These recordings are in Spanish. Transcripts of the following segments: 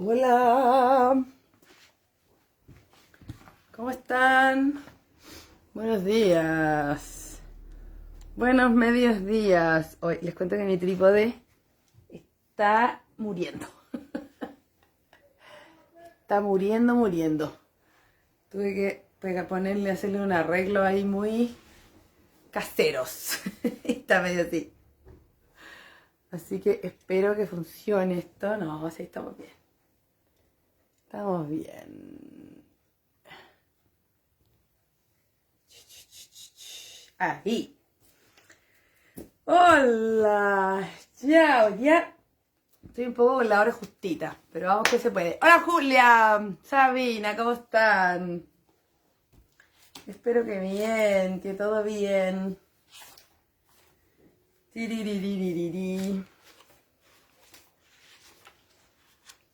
Hola, ¿cómo están? Buenos días, buenos medios días. Hoy les cuento que mi trípode está muriendo. Está muriendo. Tuve que ponerle, hacerle un arreglo ahí muy caseros. Está medio así. Así que espero que funcione esto. No, sí, estamos bien. Estamos bien. Ahí. Hola. Ya. Estoy un poco con la hora justita, pero vamos que se puede. Hola Julia, Sabina, ¿cómo están? Espero que bien, que todo bien. Tiririririri.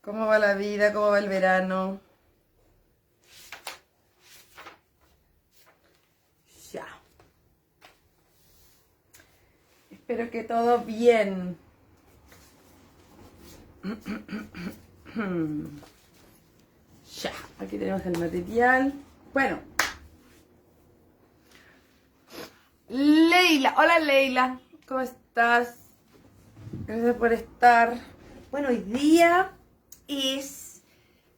¿Cómo va la vida? ¿Cómo va el verano? Ya. Espero que todo bien. Ya, aquí tenemos el material. Bueno. Leila, hola Leila, ¿cómo estás? Gracias por estar. Bueno, hoy día es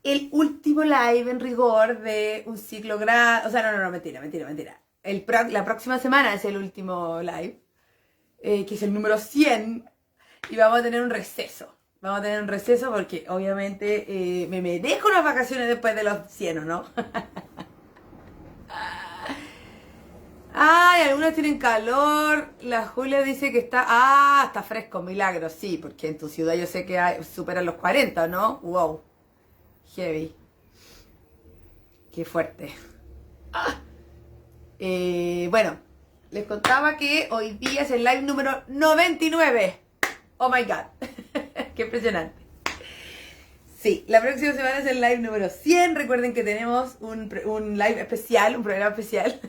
el último live en rigor de un ciclo grande. O sea, no, mentira. La próxima semana es el último live, que es el número 100, y vamos a tener un receso. Vamos a tener un receso porque obviamente me merezco unas vacaciones después de los 100, ¿o no? Ay, algunas tienen calor. La Julia dice que está fresco, milagro, sí, porque en tu ciudad yo sé que superan los 40, ¿no? Wow, heavy. Qué fuerte. Bueno, les contaba que hoy día es el live número 99. Oh my god, qué impresionante. Sí, la próxima semana es el live número 100. Recuerden que tenemos un live especial, un programa especial,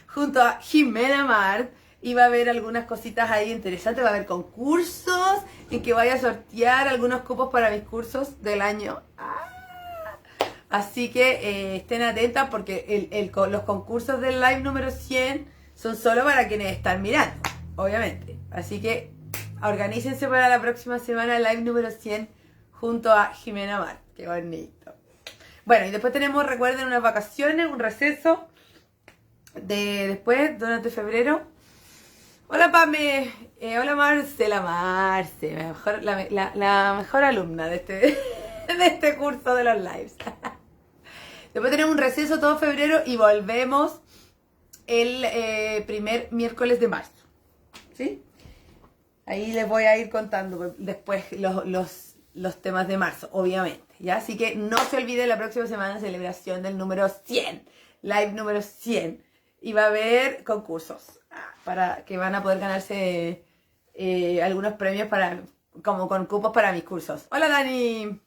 junto a Jimena Mart. Y va a haber algunas cositas ahí interesantes. Va a haber concursos en que vaya a sortear algunos cupos para mis cursos del año. Así que estén atentas porque los concursos del live número 100 son solo para quienes están mirando, obviamente. Así que organícense para la próxima semana el live número 100 junto a Jimena Mar. Qué bonito. Bueno, y después tenemos, recuerden, unas vacaciones, un receso después, durante febrero. Hola Pame, hola Marce, la mejor alumna de este curso de los lives. Después tenemos un receso todo febrero y volvemos el primer miércoles de marzo. ¿Sí? Ahí les voy a ir contando después los temas de marzo, obviamente. ¿Ya? Así que no se olviden la próxima semana celebración del número 100. Live número 100. Y va a haber concursos para que van a poder ganarse algunos premios como con cupos para mis cursos. Hola Dani.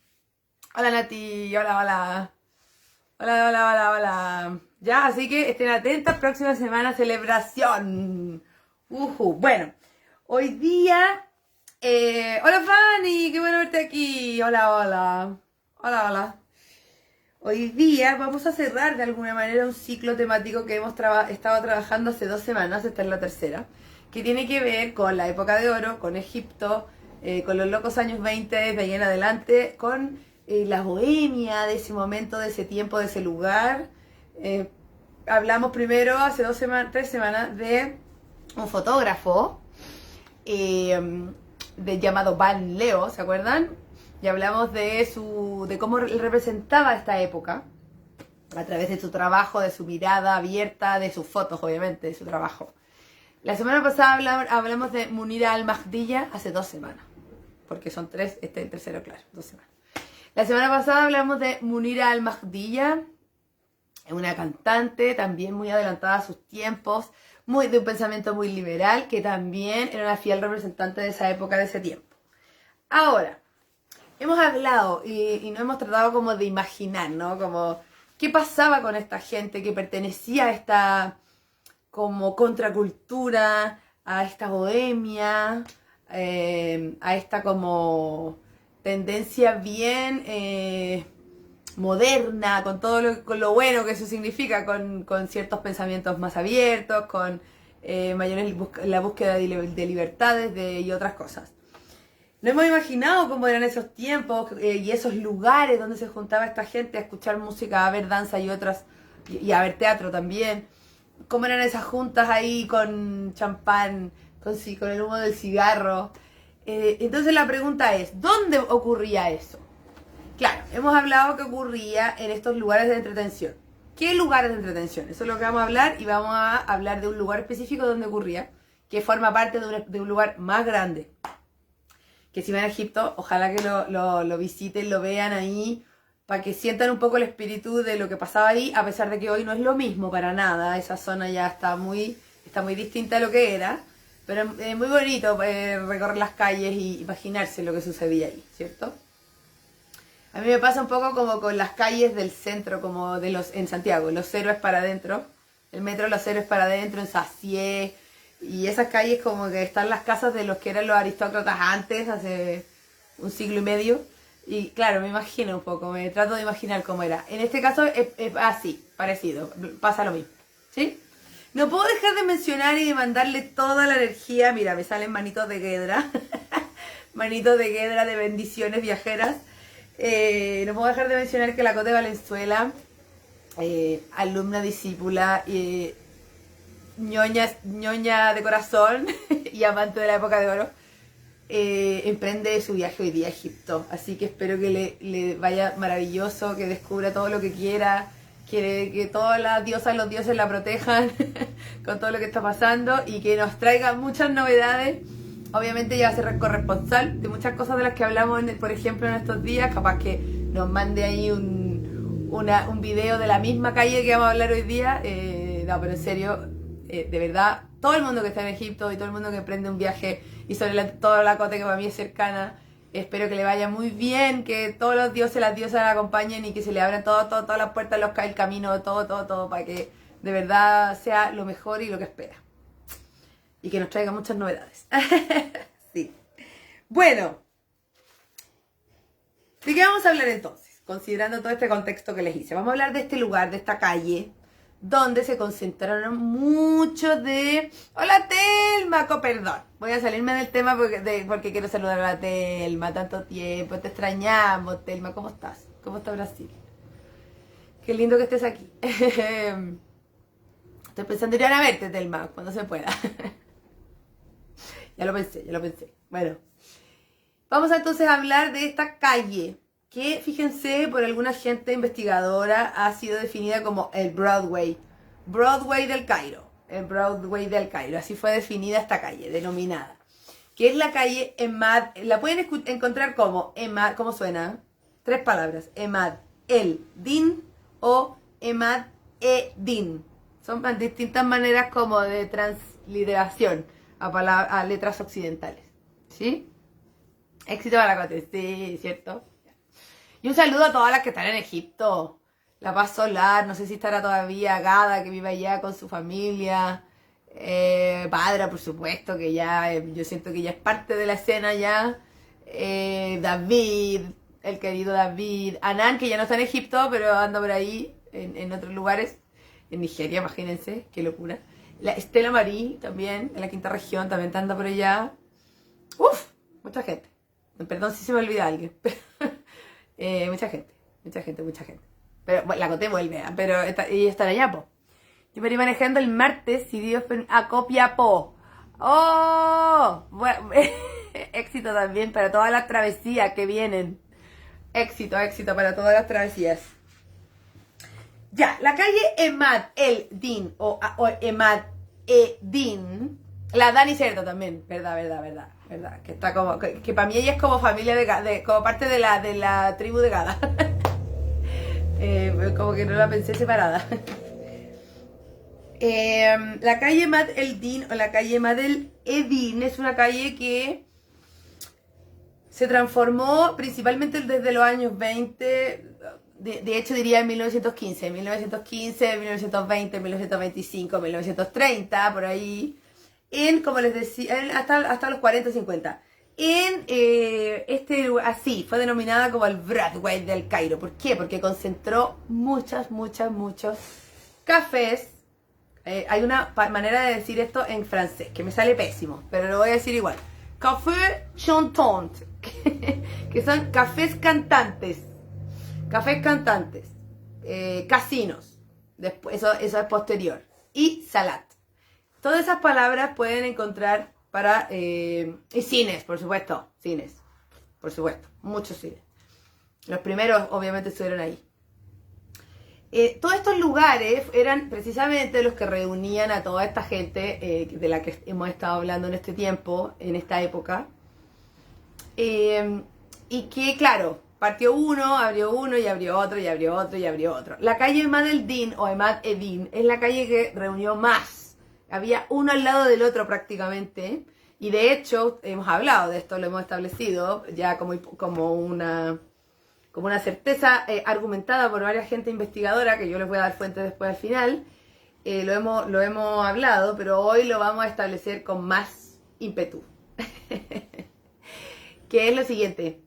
Hola Nati. Hola. Ya, así que estén atentas, próxima semana celebración. Bueno, hoy día... hola Fanny, qué bueno verte aquí. Hola. Hoy día vamos a cerrar de alguna manera un ciclo temático que hemos estado trabajando hace 2 semanas, esta es la tercera, que tiene que ver con la época de oro, con Egipto, con los locos años 20 de ahí en adelante, con la bohemia de ese momento, de ese tiempo, de ese lugar. Hablamos primero, hace 3 semanas, de un fotógrafo llamado Van Leo, ¿se acuerdan? Y hablamos de cómo él representaba esta época a través de su trabajo, de su mirada abierta, de sus fotos, obviamente, de su trabajo. La semana pasada hablamos de Munira al-Mahdiyya hace 2 semanas, porque son 3, este es el tercero, claro, 2 semanas. La semana pasada hablamos de Munira al-Mahdiyya, una cantante también muy adelantada a sus tiempos, de un pensamiento muy liberal, que también era una fiel representante de esa época, de ese tiempo. Ahora, hemos hablado y nos hemos tratado como de imaginar, ¿no? Como qué pasaba con esta gente que pertenecía a esta como contracultura, a esta bohemia, a esta como tendencia bien moderna, con todo con lo bueno que eso significa, con ciertos pensamientos más abiertos, con la búsqueda de libertades y otras cosas. No hemos imaginado cómo eran esos tiempos y esos lugares donde se juntaba esta gente a escuchar música, a ver danza y otras, y a ver teatro también. Cómo eran esas juntas ahí con champán, con el humo del cigarro. Entonces la pregunta es, ¿dónde ocurría eso? Claro, hemos hablado que ocurría en estos lugares de entretención. ¿Qué lugares de entretención? Eso es lo que vamos a hablar, y vamos a hablar de un lugar específico donde ocurría, que forma parte de un lugar más grande. Que si van a Egipto, ojalá que lo visiten, lo vean ahí, para que sientan un poco el espíritu de lo que pasaba ahí, a pesar de que hoy no es lo mismo para nada. Esa zona ya está muy distinta a lo que era, pero es muy bonito recorrer las calles y imaginarse lo que sucedía ahí, ¿cierto? A mí me pasa un poco como con las calles del centro, como en Santiago, los héroes para adentro, el metro Los Héroes para adentro, en Sacié, y esas calles como que están las casas de los que eran los aristócratas antes, hace un siglo y medio. Y claro, me imagino un poco, me trato de imaginar cómo era. En este caso es así, parecido, pasa lo mismo, ¿sí? No puedo dejar de mencionar y de mandarle toda la energía, mira, me salen manitos de Guedra, manitos de Guedra de bendiciones viajeras. No puedo dejar de mencionar que la Cote Valenzuela, alumna, discípula, ñoña de corazón y amante de la época de oro, emprende su viaje hoy día a Egipto. Así que espero que le vaya maravilloso, que descubra todo lo que quiera, que todas las diosas y los dioses la protejan con todo lo que está pasando y que nos traiga muchas novedades. Obviamente ella va a ser corresponsal de muchas cosas de las que hablamos, por ejemplo, en estos días. Capaz que nos mande ahí un video de la misma calle que vamos a hablar hoy día. No, pero en serio, de verdad, todo el mundo que está en Egipto y todo el mundo que emprende un viaje y sobre toda la Cote que para mí es cercana, espero que le vaya muy bien, que todos los dioses, las diosas la acompañen y que se le abran todas las puertas, el camino, todo, para que de verdad sea lo mejor y lo que espera. Y que nos traiga muchas novedades. Sí. Bueno, ¿de qué vamos a hablar entonces? Considerando todo este contexto que les hice. Vamos a hablar de este lugar, de esta calle, donde se concentraron muchos de... ¡Hola, Telma! Perdón, voy a salirme del tema porque quiero saludar a la Telma. Tanto tiempo, te extrañamos, Telma. ¿Cómo estás? ¿Cómo está Brasil? Qué lindo que estés aquí. Estoy pensando en ir a verte, Telma, cuando se pueda. Ya lo pensé. Bueno, vamos entonces a hablar de esta calle, que fíjense, por alguna gente investigadora ha sido definida como el Broadway del Cairo. El Broadway del Cairo, así fue definida esta calle, denominada. Que es la calle Emad, la pueden encontrar como Emad, ¿cómo suena? 3 palabras, Emad el-Din o Emad e-Din. Son distintas maneras como de transliteración a letras occidentales, ¿sí? Éxito para la Cote, sí, ¿cierto? Y un saludo a todas las que están en Egipto. La Paz Solar, no sé si estará todavía Gada, que vive allá con su familia. Padra, por supuesto, que ya, yo siento que ya es parte de la escena ya. David, el querido David. Anan, que ya no está en Egipto, pero anda por ahí, en otros lugares. En Nigeria, imagínense, qué locura. La Estela Marí también, en la quinta región, también anda por allá. Uf, mucha gente. Perdón si se me olvida alguien. Mucha gente. Pero bueno, la Cote vuelve, pero ella estará allá, po. Yo me iré manejando el martes, si Dios a Copiapó. ¡Oh! Bueno, éxito también para todas las travesías que vienen. Éxito para todas las travesías. Ya, la calle Emad el-Din o Emad e-Din, la Dani Cerda también, verdad, que está como, que para mí ella es como familia como parte de la tribu de Gada. Como que no la pensé separada. La calle Emad el-Din o la calle Emad el-Din es una calle que se transformó principalmente desde los años 20. De hecho diría en 1915, 1920, 1925, 1930, por ahí, como les decía, hasta los 40, 50. En este así, fue denominada como el Broadway del Cairo. ¿Por qué? Porque concentró muchos cafés. Hay una manera de decir esto en francés, que me sale pésimo, pero lo voy a decir igual. Café chantant, que son cafés cantantes. Cafés cantantes. Casinos. Después, eso es posterior. Y salat. Todas esas palabras pueden encontrar para... y cines, por supuesto. Cines. Por supuesto. Muchos cines. Los primeros, obviamente, estuvieron ahí. Todos estos lugares eran precisamente los que reunían a toda esta gente de la que hemos estado hablando en este tiempo, en esta época. Y que, claro, partió uno, abrió uno y abrió otro y abrió otro y abrió otro. La calle Emad el-Din o Emad Edin es la calle que reunió más. Había uno al lado del otro prácticamente. Y de hecho, hemos hablado de esto, lo hemos establecido ya como una certeza argumentada por varias gente investigadora, que yo les voy a dar fuentes después al final. Lo hemos hablado, pero hoy lo vamos a establecer con más ímpetu. Que es lo siguiente.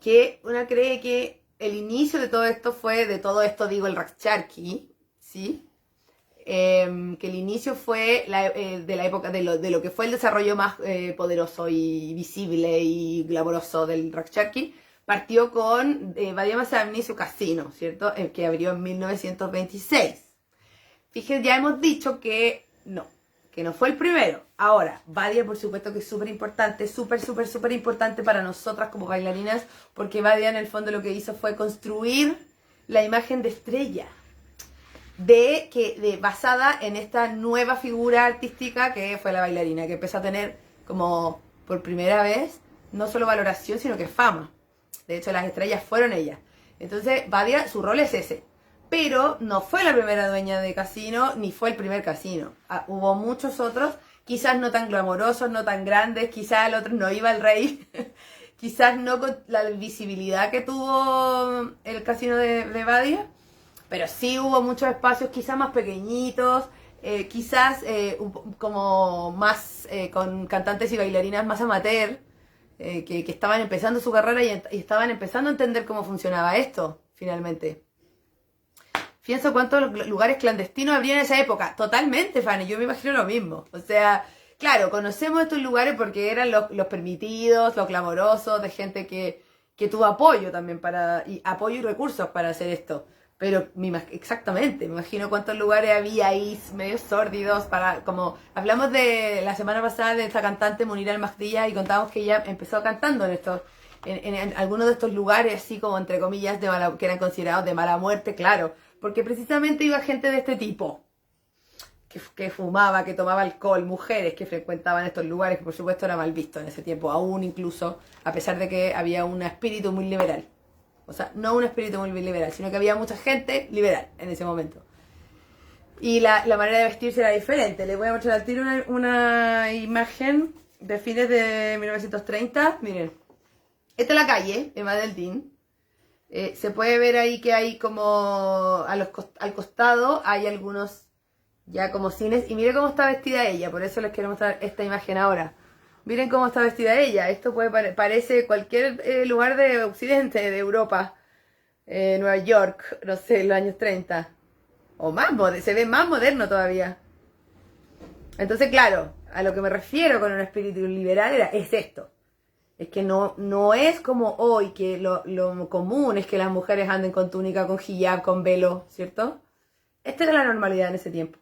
Que una cree que el inicio de todo esto, digo, el Rakcharki, ¿sí? Que el inicio fue de la época de lo que fue el desarrollo más poderoso y visible y glamoroso del Rakcharki, partió con Badia Masamni y su casino, ¿cierto? El que abrió en 1926. Fíjense, ya hemos dicho que no fue el primero. Ahora, Badia, por supuesto que es súper importante, súper importante para nosotras como bailarinas, porque Badia en el fondo lo que hizo fue construir la imagen de estrella, basada en esta nueva figura artística que fue la bailarina, que empezó a tener como por primera vez no solo valoración, sino que fama. De hecho, las estrellas fueron ellas. Entonces, Badia, su rol es ese. Pero no fue la primera dueña de casino, ni fue el primer casino. Hubo muchos otros, quizás no tan glamorosos, no tan grandes, quizás el otro no iba al rey, quizás no con la visibilidad que tuvo el casino de Badia, pero sí hubo muchos espacios quizás más pequeñitos, quizás como más con cantantes y bailarinas más amateur, que estaban empezando su carrera y estaban empezando a entender cómo funcionaba esto, finalmente. Pienso cuántos lugares clandestinos habría en esa época. Totalmente, Fanny, yo me imagino lo mismo. O sea, claro, conocemos estos lugares porque eran los permitidos, los clamorosos, de gente que tuvo apoyo también apoyo y recursos para hacer esto. Pero exactamente, me imagino cuántos lugares había ahí medio sórdidos como hablamos de la semana pasada de esta cantante Munira Al-Mahdiyya y contamos que ella empezó cantando en algunos de estos lugares así como entre comillas que eran considerados de mala muerte, claro, porque precisamente iba gente de este tipo que fumaba, que tomaba alcohol, mujeres que frecuentaban estos lugares, que por supuesto era mal visto en ese tiempo, aún incluso, a pesar de que había un espíritu muy liberal. O sea, no un espíritu muy liberal, sino que había mucha gente liberal en ese momento. Y la manera de vestirse era diferente. Les voy a mostrar al tiro una imagen de fines de 1930. Miren, esta es la calle, Emad el-Din. Se puede ver ahí que hay como al costado hay algunos ya como cines. Y miren cómo está vestida ella, por eso les quiero mostrar esta imagen ahora. Miren cómo está vestida ella. Esto parece cualquier lugar de Occidente, de Europa. Nueva York, no sé, en los años 30. O más, se ve más moderno todavía. Entonces, claro, a lo que me refiero con un espíritu liberal es esto. Es que no es como hoy, que lo común es que las mujeres anden con túnica, con hijab, con velo, ¿cierto? Esta era la normalidad en ese tiempo.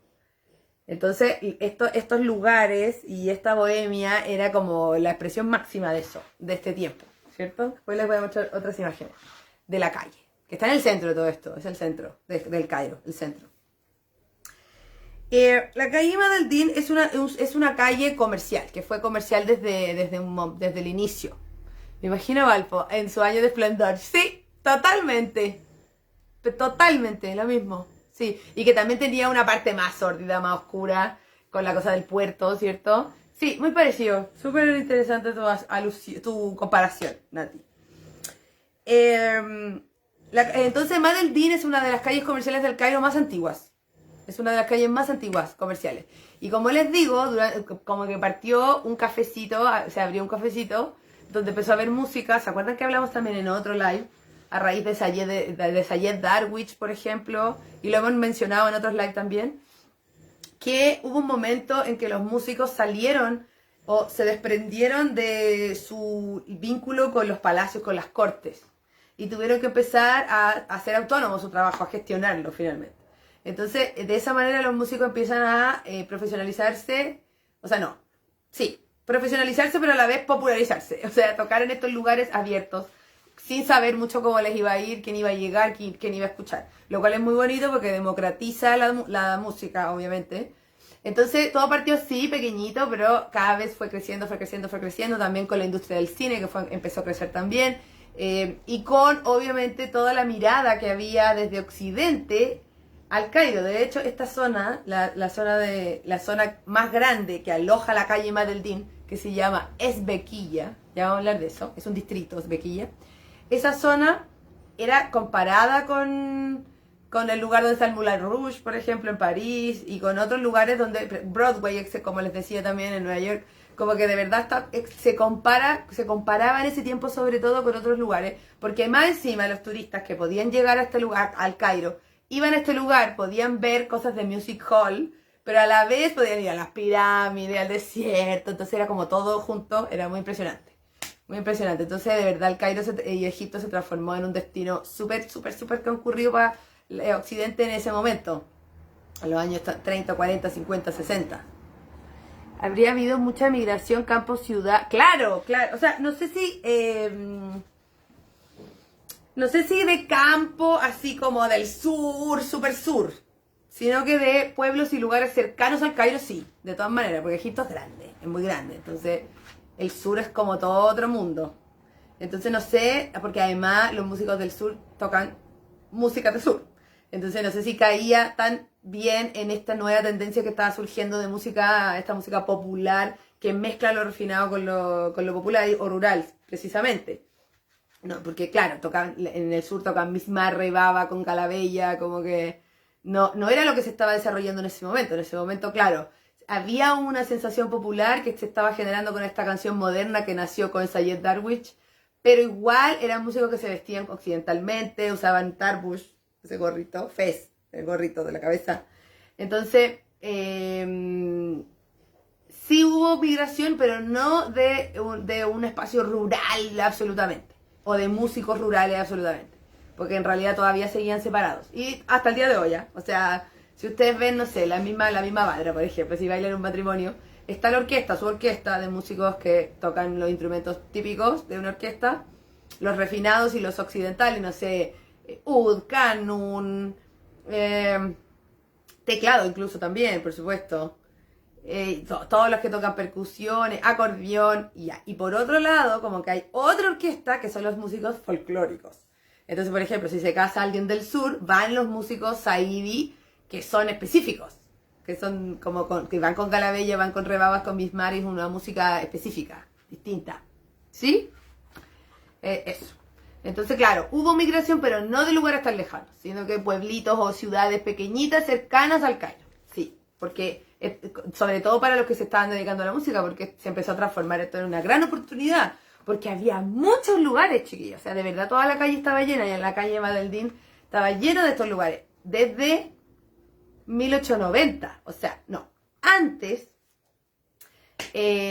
Entonces, estos lugares y esta bohemia era como la expresión máxima de eso, de este tiempo, ¿cierto? Después les voy a mostrar otras imágenes de la calle, que está en el centro de todo esto, es el centro del Cairo, el centro. La calle Emad el-Din es una calle comercial, que fue comercial desde el inicio. Me imagino Valpo en su año de esplendor. Sí, totalmente, lo mismo. Sí, y que también tenía una parte más sórdida, más oscura, con la cosa del puerto, ¿cierto? Sí, muy parecido. Súper interesante tu comparación, Nati. Entonces, Emad el-Din es una de las calles comerciales del Cairo más antiguas. Es una de las calles más antiguas comerciales. Y como les digo, como que partió un cafecito, se abrió un cafecito donde empezó a haber música. ¿Se acuerdan que hablamos también en otro live? A raíz de Sayed Darwish, por ejemplo, y lo hemos mencionado en otros live también, que hubo un momento en que los músicos salieron o se desprendieron de su vínculo con los palacios, con las cortes, y tuvieron que empezar a hacer autónomo su trabajo, a gestionarlo finalmente. Entonces, de esa manera los músicos empiezan a profesionalizarse, o sea, no, sí, profesionalizarse, pero a la vez popularizarse, o sea, tocar en estos lugares abiertos, sin saber mucho cómo les iba a ir, quién iba a llegar, quién iba a escuchar. Lo cual es muy bonito porque democratiza la música, obviamente. Entonces, todo partió así, pequeñito, pero cada vez fue creciendo, también con la industria del cine, que empezó a crecer también, y con, obviamente, toda la mirada que había desde Occidente al Cairo. De hecho, esta zona, la zona más grande que aloja la calle Madeldin, que se llama Esbequilla, ya vamos a hablar de eso, es un distrito, Esbequilla. Esa zona era comparada con el lugar donde está el Moulin Rouge, por ejemplo, en París, y con otros lugares donde Broadway, como les decía también en Nueva York, como que de verdad se comparaba en ese tiempo sobre todo con otros lugares, porque más encima los turistas que podían llegar a este lugar, al Cairo, iban a este lugar, podían ver cosas de Music Hall, pero a la vez podían ir a las pirámides, al desierto, entonces era como todo junto, era muy impresionante. Muy impresionante. Entonces, de verdad, el Cairo y Egipto se transformó en un destino súper concurrido para Occidente en ese momento, en los años 30, 40, 50, 60. Habría habido mucha migración campo-ciudad. Claro, o sea, no sé si de campo, así como del sur, súper sur, sino que de pueblos y lugares cercanos al Cairo, sí, de todas maneras, porque Egipto es grande, es muy grande, entonces el sur es como todo otro mundo. Entonces no sé, porque además los músicos del sur tocan música del sur. Entonces no sé si caía tan bien en esta nueva tendencia que estaba surgiendo de música, esta música popular, que mezcla lo refinado con lo popular o rural, precisamente. No, porque claro, en el sur tocan Miss Marrey, Baba con Calabella, como que no era lo que se estaba desarrollando en ese momento. En ese momento, claro, había una sensación popular que se estaba generando con esta canción moderna que nació con Sayed Darwish, pero igual eran músicos que se vestían occidentalmente, usaban tarbush, ese gorrito, fez, el gorrito de la cabeza. Entonces, sí hubo migración, pero no de un espacio rural absolutamente, o de músicos rurales absolutamente, porque en realidad todavía seguían separados. Y hasta el día de hoy, ¿ya? O sea, si ustedes ven, no sé, la misma Badra, por ejemplo, si bailan en un matrimonio, está su orquesta de músicos que tocan los instrumentos típicos de una orquesta, los refinados y los occidentales, no sé, oud, canun, teclado incluso también, por supuesto, todos los que tocan percusiones, acordeón, y ya. Y por otro lado, como que hay otra orquesta que son los músicos folclóricos. Entonces, por ejemplo, si se casa alguien del sur, van los músicos Saidi, que son específicos, que son que van con Calabella, van con rebabas, con bismaris, una música específica, distinta. ¿Sí? Eso. Entonces, claro, hubo migración, pero no de lugares tan lejanos, sino que pueblitos o ciudades pequeñitas cercanas al Cairo. Sí, porque sobre todo para los que se estaban dedicando a la música, porque se empezó a transformar esto en una gran oportunidad, porque había muchos lugares, chiquillos. O sea, de verdad toda la calle estaba llena, y en la calle Madeldin estaba lleno de estos lugares, desde 1890, o sea, no, antes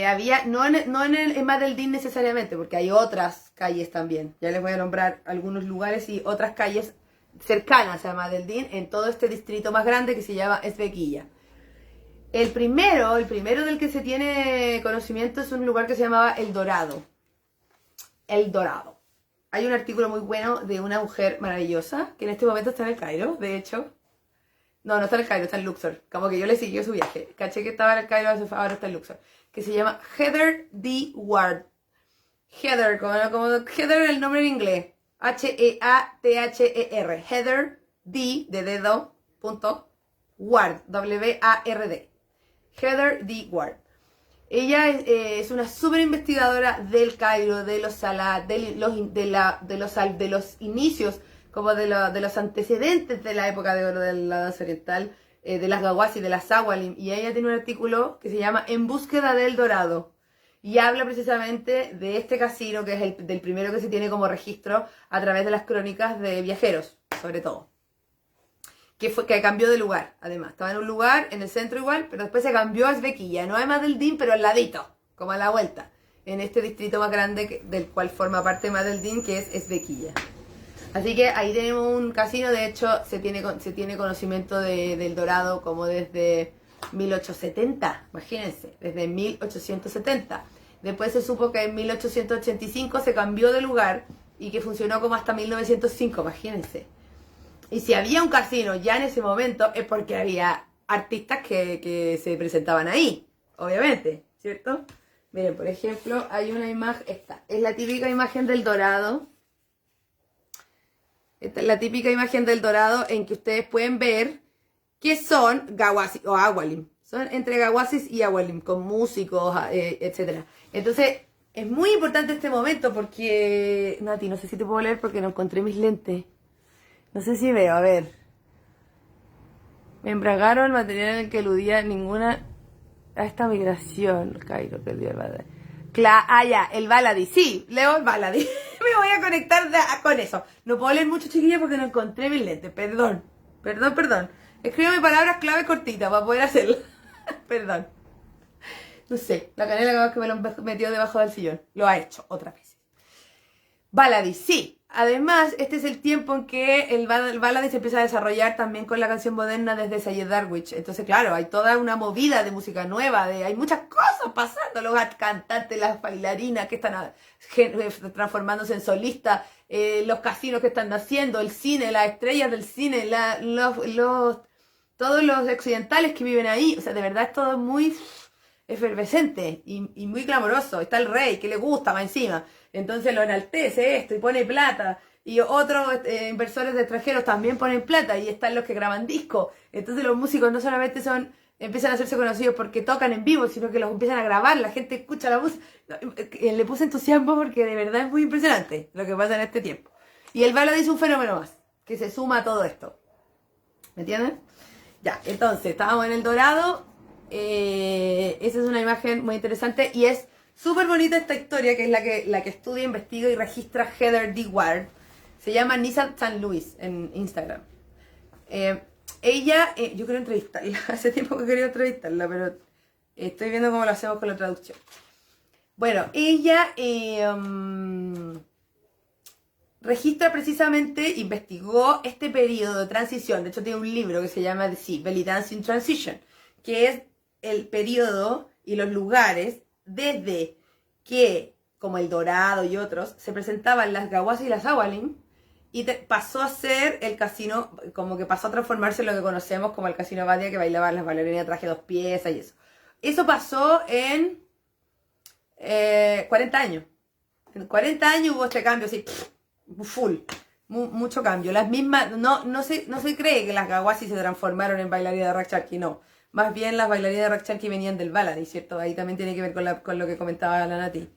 había, en Madeldin necesariamente, porque hay otras calles también, ya les voy a nombrar algunos lugares y otras calles cercanas a Madeldin, en todo este distrito más grande que se llama Esbequilla. El primero del que se tiene conocimiento es un lugar que se llamaba El Dorado. El Dorado. Hay un artículo muy bueno de una mujer maravillosa, que en este momento está en el Cairo, de hecho. No está en el Cairo, está en Luxor. Como que yo le seguí su viaje. Caché que estaba en el Cairo, ahora está en Luxor. Que se llama Heather D. Ward. Heather, como Heather el nombre en inglés. Heather. Heather D. de dedo, punto, Ward. W-A-R-D. Heather D. Ward. Ella es una súper investigadora del Cairo, de los Salat, de los inicios, como de los antecedentes de la época de oro de la danza oriental, de las Gawazi, de las Sawalim, y ella tiene un artículo que se llama En búsqueda del dorado, y habla precisamente de este casino, que es el del primero que se tiene como registro a través de las crónicas de viajeros, sobre todo. Que cambió de lugar, además. Estaba en un lugar, en el centro igual, pero después se cambió a Esbequilla. No es Madeldín, pero al ladito, como a la vuelta. En este distrito más grande del cual forma parte Madeldín, que es Esbequilla. Así que ahí tenemos un casino. De hecho, se tiene conocimiento del Dorado como desde 1870, imagínense, desde 1870. Después se supo que en 1885 se cambió de lugar y que funcionó como hasta 1905, imagínense. Y si había un casino ya en ese momento es porque había artistas que se presentaban ahí, obviamente, ¿cierto? Miren, por ejemplo, hay una imagen, esta es la típica imagen del Dorado. Esta es la típica imagen del Dorado en que ustedes pueden ver que son gawasis o agualim. Son entre gawasis y agualim, con músicos, etc. Entonces, es muy importante este momento porque... Nati, no sé si te puedo leer porque no encontré mis lentes. No sé si veo, a ver. Me embragaron el material en el que eludía ninguna a esta migración. Cairo, que el día del Baladi. Ya, el Baladi. Sí, leo el Baladi. Me voy a conectar con eso. No puedo leer mucho, chiquillos, porque no encontré mis lentes. Perdón. Escríbeme palabras clave cortitas para poder hacerlo. Perdón. No sé, la canela que me lo metió debajo del sillón. Lo ha hecho otra vez. Baladi, sí. Además, este es el tiempo en que el Baladi se empieza a desarrollar también con la canción moderna desde Sayed Darwich. Entonces, claro, hay toda una movida de música nueva, hay muchas cosas pasando. Los cantantes, las bailarinas que están transformándose en solistas, los casinos que están naciendo, el cine, las estrellas del cine, todos los occidentales que viven ahí. O sea, de verdad es todo muy efervescente y muy clamoroso. Está el rey, que le gusta más encima. Entonces lo enaltece esto y pone plata. Y otros inversores de extranjeros también ponen plata. Y están los que graban discos. Entonces los músicos no solamente empiezan a hacerse conocidos porque tocan en vivo, sino que los empiezan a grabar. La gente escucha la música. Le puse entusiasmo porque de verdad es muy impresionante lo que pasa en este tiempo. Y el Baladi es un fenómeno más, que se suma a todo esto. ¿Me entienden? Ya, entonces, estábamos en el Dorado. Esa es una imagen muy interesante y es súper bonita esta historia, que es la que estudia, investiga y registra Heather D. Ward. Se llama Nissan St. Louis en Instagram. Ella, yo quiero entrevistarla. Hace tiempo que quería entrevistarla, pero estoy viendo cómo lo hacemos con la traducción. Bueno, ella registra precisamente, investigó este periodo de transición. De hecho, tiene un libro que se llama Belly Dancing Transition, que es el periodo y los lugares desde que, como el Dorado y otros, se presentaban las gawasis y las awalim, y pasó a ser el casino, como que pasó a transformarse en lo que conocemos como el casino Badia, que bailaban las bailarinas de traje 2 piezas y eso. Eso pasó en 40 años. En 40 años hubo este cambio así, full. Mucho cambio. Las mismas, no se cree que las gawasis se transformaron en bailarinas de Rakcharki, no. Más bien las bailarinas de Rakcharki venían del Baladi, ¿cierto? Ahí también tiene que ver con lo que comentaba la Nati.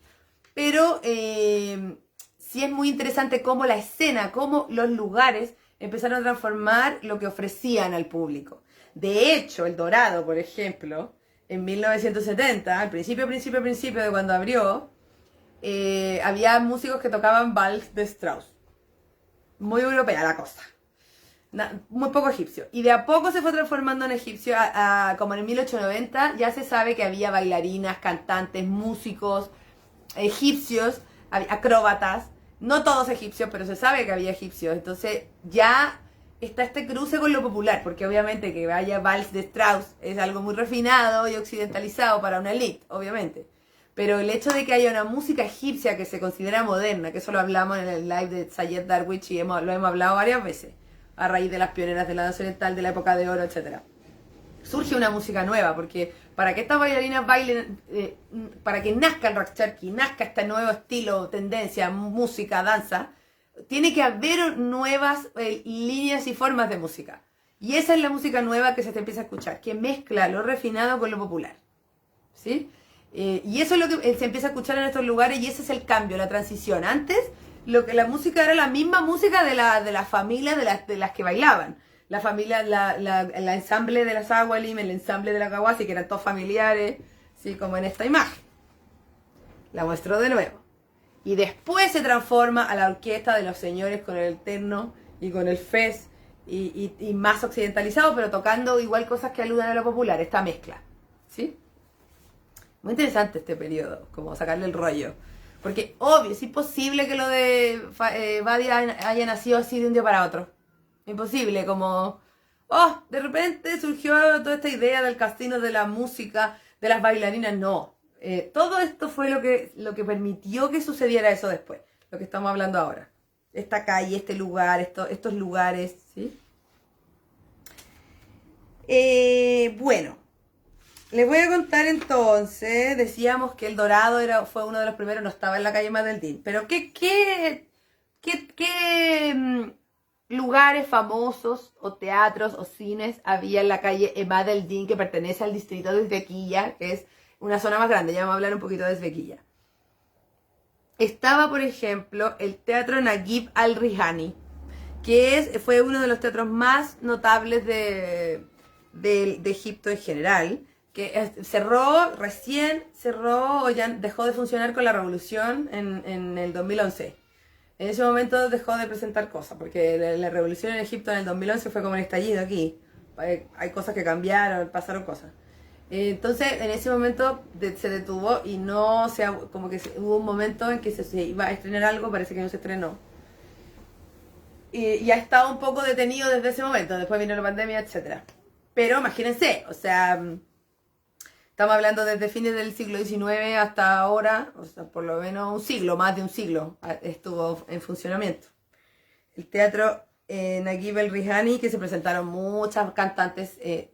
Pero sí es muy interesante cómo la escena, cómo los lugares empezaron a transformar lo que ofrecían al público. De hecho, el Dorado, por ejemplo, en 1970, al principio de cuando abrió, había músicos que tocaban vals de Strauss. Muy europea la cosa. Muy poco egipcio. Y de a poco se fue transformando en egipcio, como en 1890 ya se sabe que había bailarinas, cantantes, músicos egipcios, acróbatas, no todos egipcios, pero se sabe que había egipcios. Entonces ya está este cruce con lo popular, porque obviamente que haya vals de Strauss es algo muy refinado y occidentalizado para una elite, obviamente. Pero el hecho de que haya una música egipcia que se considera moderna, que eso lo hablamos en el live de Sayed Darwich y lo hemos hablado varias veces, a raíz de las pioneras de la danza oriental, de la época de oro, etc. Surge una música nueva, porque para que estas bailarinas bailen, para que nazca el Rakcharki, nazca este nuevo estilo, tendencia, música, danza, tiene que haber nuevas líneas y formas de música. Y esa es la música nueva que se te empieza a escuchar, que mezcla lo refinado con lo popular. ¿Sí? Y eso es lo que se empieza a escuchar en estos lugares, y ese es el cambio, la transición. Antes, la música era la misma música de la familia de las que bailaban. La familia, el ensamble de las awalim, el ensamble de la gawasi, que eran todos familiares, ¿sí? Como en esta imagen. La mostró de nuevo. Y después se transforma a la orquesta de los señores con el terno y con el fez y más occidentalizado, pero tocando igual cosas que aluden a lo popular, esta mezcla. ¿Sí? Muy interesante este periodo, como sacarle el rollo. Porque, obvio, es imposible que lo de Badia haya nacido así de un día para otro. Imposible, como... Oh, de repente surgió toda esta idea del casino, de la música, de las bailarinas. No. Todo esto fue lo que permitió que sucediera eso después. Lo que estamos hablando ahora. Esta calle, este lugar, estos lugares, ¿sí? Bueno. Les voy a contar entonces, decíamos que El Dorado fue uno de los primeros, no estaba en la calle Madeldín, pero ¿qué lugares famosos o teatros o cines había en la calle Madeldín, que pertenece al distrito de Uzbequilla, que es una zona más grande? Ya vamos a hablar un poquito de Uzbequilla. Estaba, por ejemplo, el Teatro Naguib Al-Rihani, que fue uno de los teatros más notables de Egipto en general, que recién cerró o ya dejó de funcionar con la revolución en el 2011. En ese momento dejó de presentar cosas, porque la revolución en Egipto en el 2011 fue como el estallido aquí. Hay cosas que cambiaron, pasaron cosas. Entonces, en ese momento se detuvo y no como que hubo un momento en que se iba a estrenar algo, parece que no se estrenó. Y ha estado un poco detenido desde ese momento, después vino la pandemia, etc. Pero imagínense, o sea... Estamos hablando desde fines del siglo XIX hasta ahora, o sea, por lo menos un siglo, más de un siglo estuvo en funcionamiento. El teatro Naguib El-Rihani, que se presentaron muchas cantantes, ¿se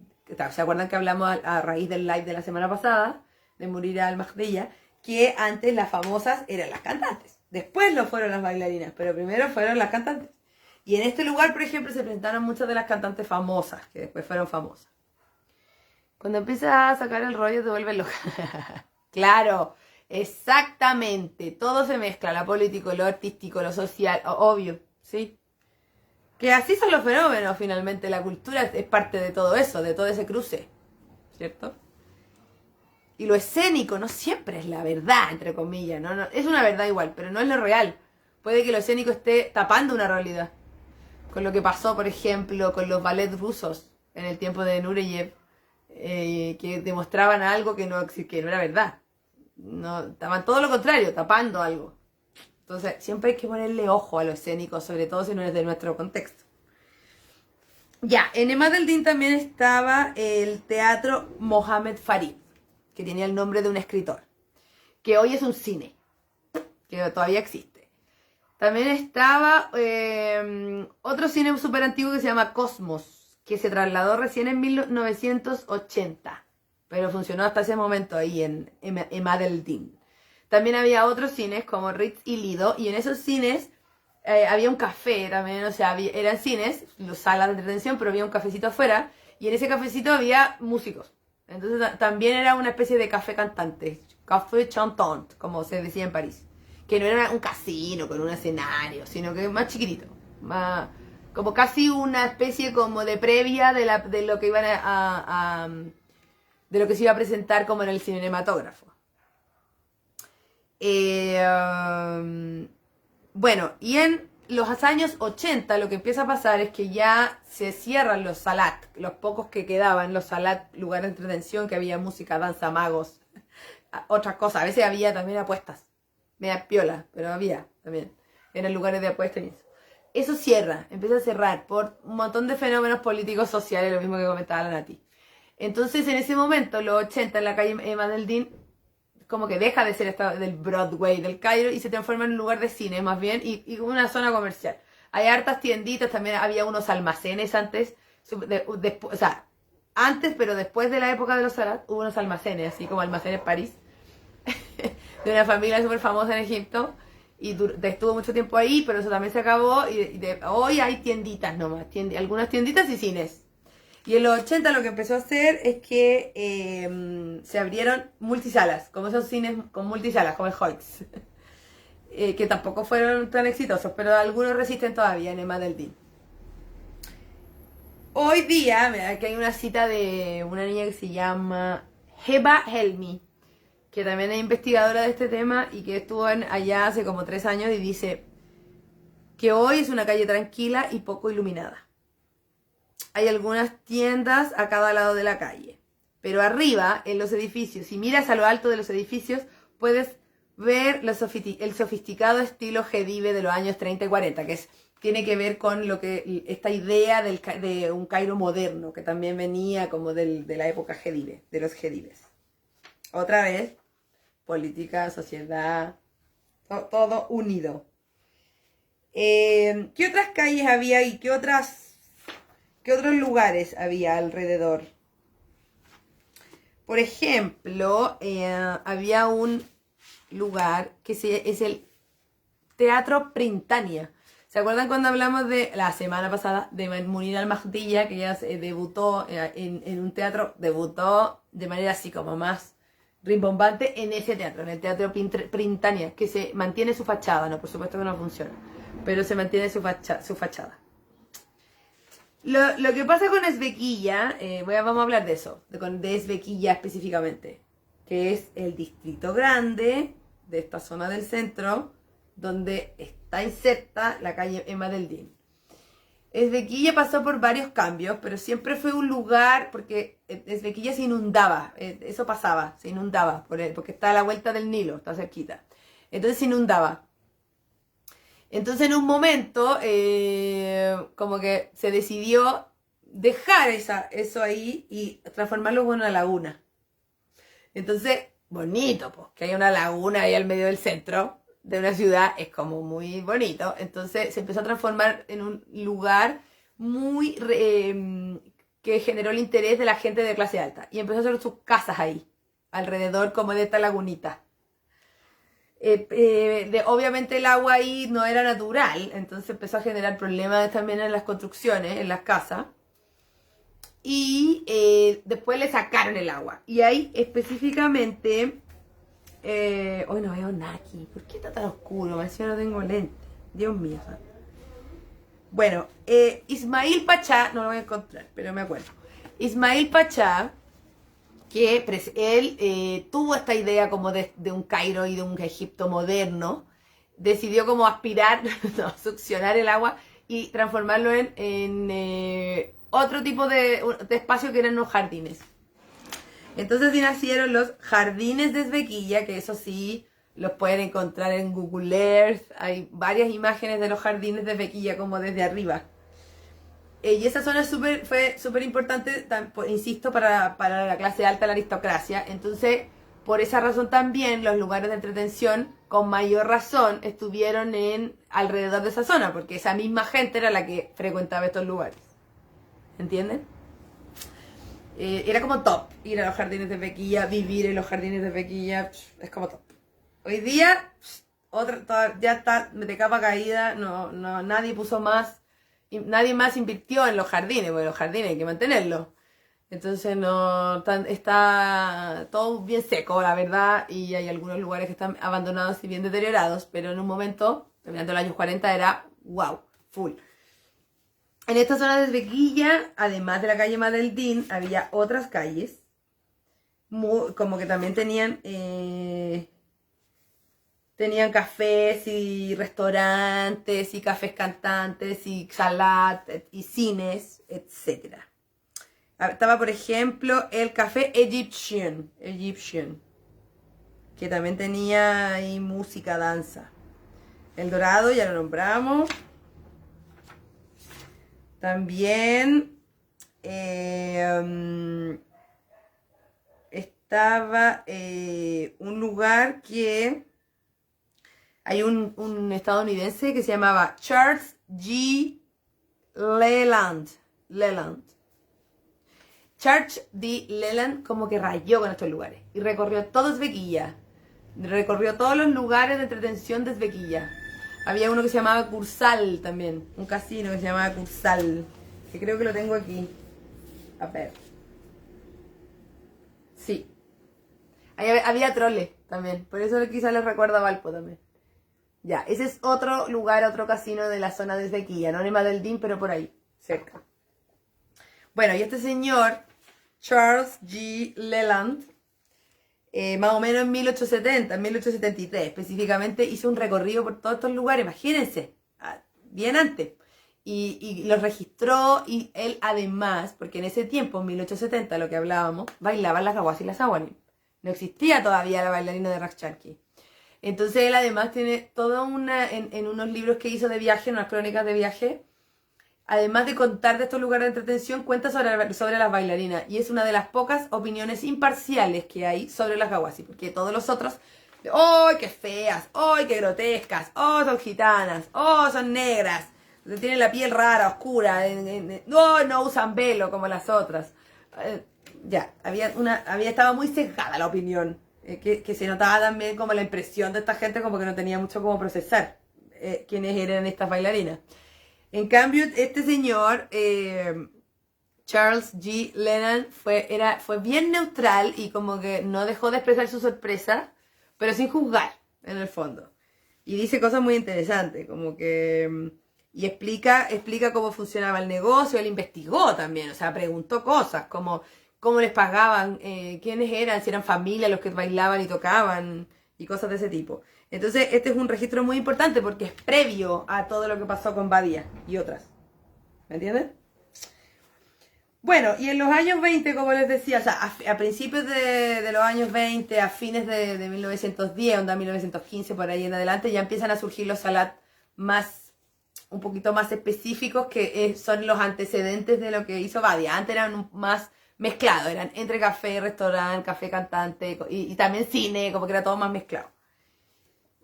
acuerdan que hablamos a raíz del live de la semana pasada, de Morir al-Mahdiya? Que antes las famosas eran las cantantes, después lo fueron las bailarinas, pero primero fueron las cantantes. Y en este lugar, por ejemplo, se presentaron muchas de las cantantes famosas, que después fueron famosas. Cuando empiezas a sacar el rollo te vuelves loca. Claro, exactamente. Todo se mezcla, lo político, lo artístico, lo social, obvio, ¿sí? Que así son los fenómenos, finalmente. La cultura es parte de todo eso, de todo ese cruce, ¿cierto? Y lo escénico no siempre es la verdad, entre comillas, ¿no? Es una verdad igual, pero no es lo real. Puede que lo escénico esté tapando una realidad. Con lo que pasó, por ejemplo, con los ballets rusos en el tiempo de Nureyev. Que demostraban algo que no era verdad. No, estaban todo lo contrario, tapando algo. Entonces, siempre hay que ponerle ojo a lo escénico, sobre todo si no es de nuestro contexto. Ya, en Madeldín también estaba el Teatro Mohamed Farid, que tenía el nombre de un escritor, que hoy es un cine, que todavía existe. También estaba otro cine súper antiguo que se llama Cosmos, que se trasladó recién en 1980, pero funcionó hasta ese momento ahí en Madeldín. También había otros cines como Ritz y Lido, y en esos cines había un café también, o sea, eran cines, salas de entretención, pero había un cafecito afuera, y en ese cafecito había músicos. Entonces también era una especie de café cantante, café chantant, como se decía en París, que no era un casino con un escenario, sino que más chiquitito, más... como casi una especie como de previa de lo que iban de lo que se iba a presentar como en el cinematógrafo. Bueno, y en los años 80 lo que empieza a pasar es que ya se cierran los salat, los pocos que quedaban, los salat, lugares de entretención, que había música, danza, magos, otras cosas. A veces había también apuestas, media piola, pero había también. Eran lugares de apuestas y eso. Eso cierra, empieza a cerrar por un montón de fenómenos políticos, sociales, lo mismo que comentaba la Nati. Entonces, en ese momento, los 80 en la calle Madeldín, como que deja de ser del Broadway del Cairo y se transforma en un lugar de cine más bien y una zona comercial. Hay hartas tienditas, también había unos almacenes antes, o sea, antes, pero después de la época de los Salat, hubo unos almacenes, así como Almacenes París, de una familia súper famosa en Egipto. Y estuvo mucho tiempo ahí, pero eso también se acabó. Y hoy hay tienditas nomás, algunas tienditas y cines. Y en los 80 lo que empezó a hacer es que se abrieron multisalas, como esos cines con multisalas, como el Hoyts. Que tampoco fueron tan exitosos, pero algunos resisten todavía en Madeldín. Hoy día, aquí hay una cita de una niña que se llama Heba Helmi, que también es investigadora de este tema y que estuvo allá hace como 3 años, y dice que hoy es una calle tranquila y poco iluminada. Hay algunas tiendas a cada lado de la calle, pero arriba, en los edificios, si miras a lo alto de los edificios, puedes ver el sofisticado estilo Gedive de los años 30 y 40, tiene que ver con esta idea de un Cairo moderno, que también venía como de la época Gedive, de los Gedives. Otra vez, política, sociedad, todo unido. ¿Qué otras calles había y qué otros lugares había alrededor? Por ejemplo, había un lugar que es el Teatro Printania. ¿Se acuerdan cuando hablamos de la semana pasada de Munira Al-Mahdiyya, que ella debutó en un teatro, debutó de manera así como más rimbombante en ese teatro, en el Teatro Printania, que se mantiene su fachada, no, por supuesto que no funciona, pero se mantiene su fachada. Lo que pasa con Ezbekiyya, vamos a hablar de eso, de Ezbekiyya específicamente, que es el distrito grande de esta zona del centro, donde está inserta la calle Emad el-Din. Ezbekiyya pasó por varios cambios, pero siempre fue un lugar, porque Ezbekiyya se inundaba, eso pasaba, se inundaba, porque está a la vuelta del Nilo, está cerquita. Entonces se inundaba. Entonces en un momento, como que se decidió dejar eso ahí y transformarlo en una laguna. Entonces, bonito, pues, que hay una laguna ahí al medio del centro de una ciudad, es como muy bonito. Entonces se empezó a transformar en un lugar muy que generó el interés de la gente de clase alta, y empezó a hacer sus casas ahí, alrededor como de esta lagunita. Obviamente el agua ahí no era natural, entonces empezó a generar problemas también en las construcciones, en las casas. Y después le sacaron el agua. Y ahí específicamente... hoy no veo nada aquí. ¿Por qué está tan oscuro? Me decía, no tengo lente. Dios mío. Bueno, Ismail Pachá, no lo voy a encontrar, pero me acuerdo. Ismail Pachá, que él tuvo esta idea como de un Cairo y de un Egipto moderno, decidió como aspirar, no, succionar el agua y transformarlo en otro tipo de espacio, que eran los jardines. Entonces sí nacieron los jardines de Ezbekiyya, que eso sí los pueden encontrar en Google Earth. Hay varias imágenes de los jardines de Ezbekiyya como desde arriba. Y esa zona fue súper importante, insisto, para la clase alta, la aristocracia. Entonces, por esa razón también los lugares de entretención, con mayor razón, estuvieron alrededor de esa zona, porque esa misma gente era la que frecuentaba estos lugares. ¿Entienden? Era como top ir a los jardines de Ezbekiyya, vivir en los jardines de Ezbekiyya, es como top. Hoy día, ya está de capa caída, no, nadie puso más, nadie más invirtió en los jardines, porque los jardines hay que mantenerlos. Entonces está todo bien seco, la verdad, y hay algunos lugares que están abandonados y bien deteriorados, pero en un momento, terminando los años 40, era wow, full. En esta zona de Ezbekiyya, además de la calle Emad el-Din, había otras calles, como que también tenían cafés y restaurantes y cafés cantantes y salat y cines, etc. Estaba, por ejemplo, el café Egyptian, que también tenía ahí música, danza. El Dorado, ya lo nombramos. También estaba un lugar que hay un estadounidense que se llamaba Charles G. Leland. Charles D. Leland como que rayó con estos lugares y recorrió todo Ezbekiyya. Recorrió todos los lugares de entretención de Ezbekiyya. Había uno que se llamaba Kursal también, un casino que se llamaba Kursal, que creo que lo tengo aquí. A ver. Sí. Había troles también, por eso quizás les recuerda a Valpo también. Ya, ese es otro lugar, otro casino de la zona de Ezbekiyya, no en Emad el-Din, pero por ahí, cerca. Bueno, y este señor, Charles G. Leland, más o menos en 1870, en 1873 específicamente, hizo un recorrido por todos estos lugares, imagínense, bien antes. Y los registró y él además, porque en ese tiempo, en 1870, lo que hablábamos, bailaban las gawas y las awanim. No existía todavía la bailarina de Rakchanki. Entonces él además tiene toda en unos libros que hizo de viaje, en unas crónicas de viaje, además de contar de estos lugares de entretención, cuenta sobre las bailarinas. Y es una de las pocas opiniones imparciales que hay sobre las gawasi, porque todos los otros, ¡ay, qué feas! ¡Ay, qué grotescas! ¡Oh, son gitanas! ¡Oh, son negras! Tienen la piel rara, oscura, no usan velo como las otras. Había estado muy sesgada la opinión, que se notaba también como la impresión de esta gente como que no tenía mucho cómo procesar quiénes eran estas bailarinas. En cambio, este señor, Charles G. Lennon, fue bien neutral y como que no dejó de expresar su sorpresa, pero sin juzgar, en el fondo. Y dice cosas muy interesantes, como que... Y explica cómo funcionaba el negocio, él investigó también, o sea, preguntó cosas, como cómo les pagaban, quiénes eran, si eran familia los que bailaban y tocaban, y cosas de ese tipo. Entonces, este es un registro muy importante porque es previo a todo lo que pasó con Badia y otras. ¿Me entienden? Bueno, y en los años 20, como les decía, o sea, a principios de los años 20, a fines de 1910, onda 1915, por ahí en adelante, ya empiezan a surgir los salat un poquito más específicos, que son los antecedentes de lo que hizo Badia. Antes eran más mezclados, eran entre café, restaurante, café cantante y también cine, como que era todo más mezclado.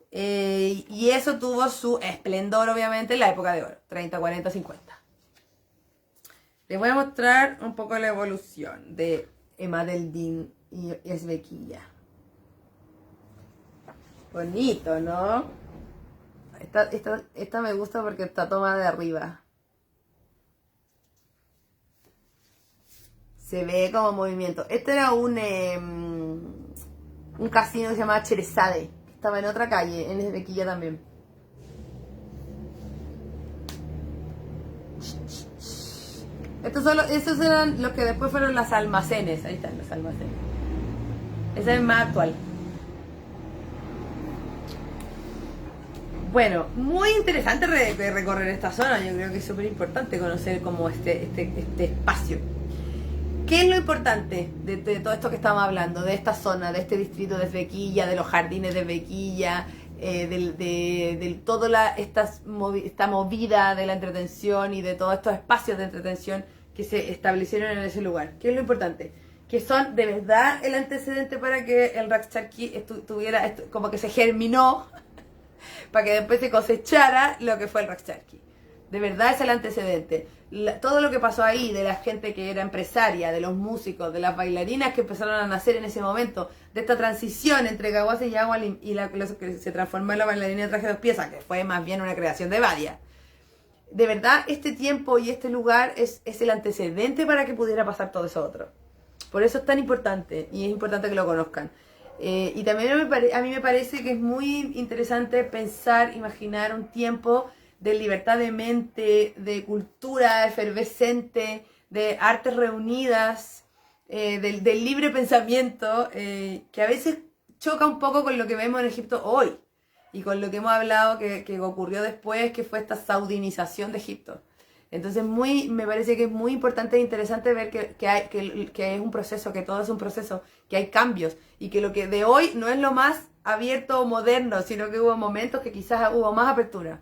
Y eso tuvo su esplendor, obviamente, en la época de oro, 30, 40, 50. Les voy a mostrar un poco la evolución de Emadeldin y Esbequilla. Bonito, ¿no? Esta me gusta porque está tomada de arriba. Se ve como movimiento. Este era un casino que se llamaba Cherezade. Estaba en otra calle, en Esbequilla también. Esos eran los que después fueron los almacenes. Ahí están los almacenes. Esa es más actual. Bueno, muy interesante recorrer esta zona. Yo creo que es súper importante conocer como este espacio. ¿Qué es lo importante de todo esto que estamos hablando? De esta zona, de este distrito de Esbequilla, de los jardines de Esbequilla, de toda esta movida de la entretención y de todos estos espacios de entretención que se establecieron en ese lugar. ¿Qué es lo importante? Que son de verdad el antecedente para que el Rakchanki tuviera, como que se germinó, para que después se cosechara lo que fue el Rakchanki. De verdad es el antecedente. Todo lo que pasó ahí, de la gente que era empresaria, de los músicos, de las bailarinas que empezaron a nacer en ese momento, de esta transición entre Gawase y Awalim y lo que se transformó en la bailarina de traje de 2 piezas, que fue más bien una creación de Badia. De verdad, este tiempo y este lugar es el antecedente para que pudiera pasar todo eso otro. Por eso es tan importante, y es importante que lo conozcan. Y también a mí me parece que es muy interesante pensar, imaginar un tiempo de libertad de mente, de cultura efervescente, de artes reunidas, del libre pensamiento, que a veces choca un poco con lo que vemos en Egipto hoy y con lo que hemos hablado que ocurrió después, que fue esta saudinización de Egipto. Entonces me parece que es muy importante e interesante ver que es un proceso, que todo es un proceso, que hay cambios y que lo que de hoy no es lo más abierto o moderno, sino que hubo momentos que quizás hubo más apertura.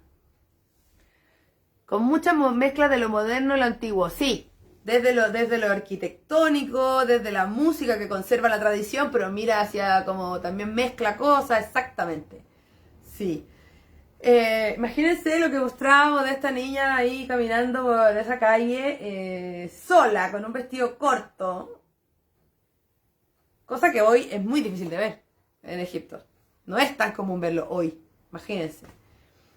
Con mucha mezcla de lo moderno y lo antiguo, sí. Desde lo arquitectónico, desde la música que conserva la tradición, pero mira hacia como también mezcla cosas, exactamente. Sí. Imagínense lo que mostrábamos de esta niña ahí caminando por esa calle sola, con un vestido corto. Cosa que hoy es muy difícil de ver en Egipto. No es tan común verlo hoy, imagínense.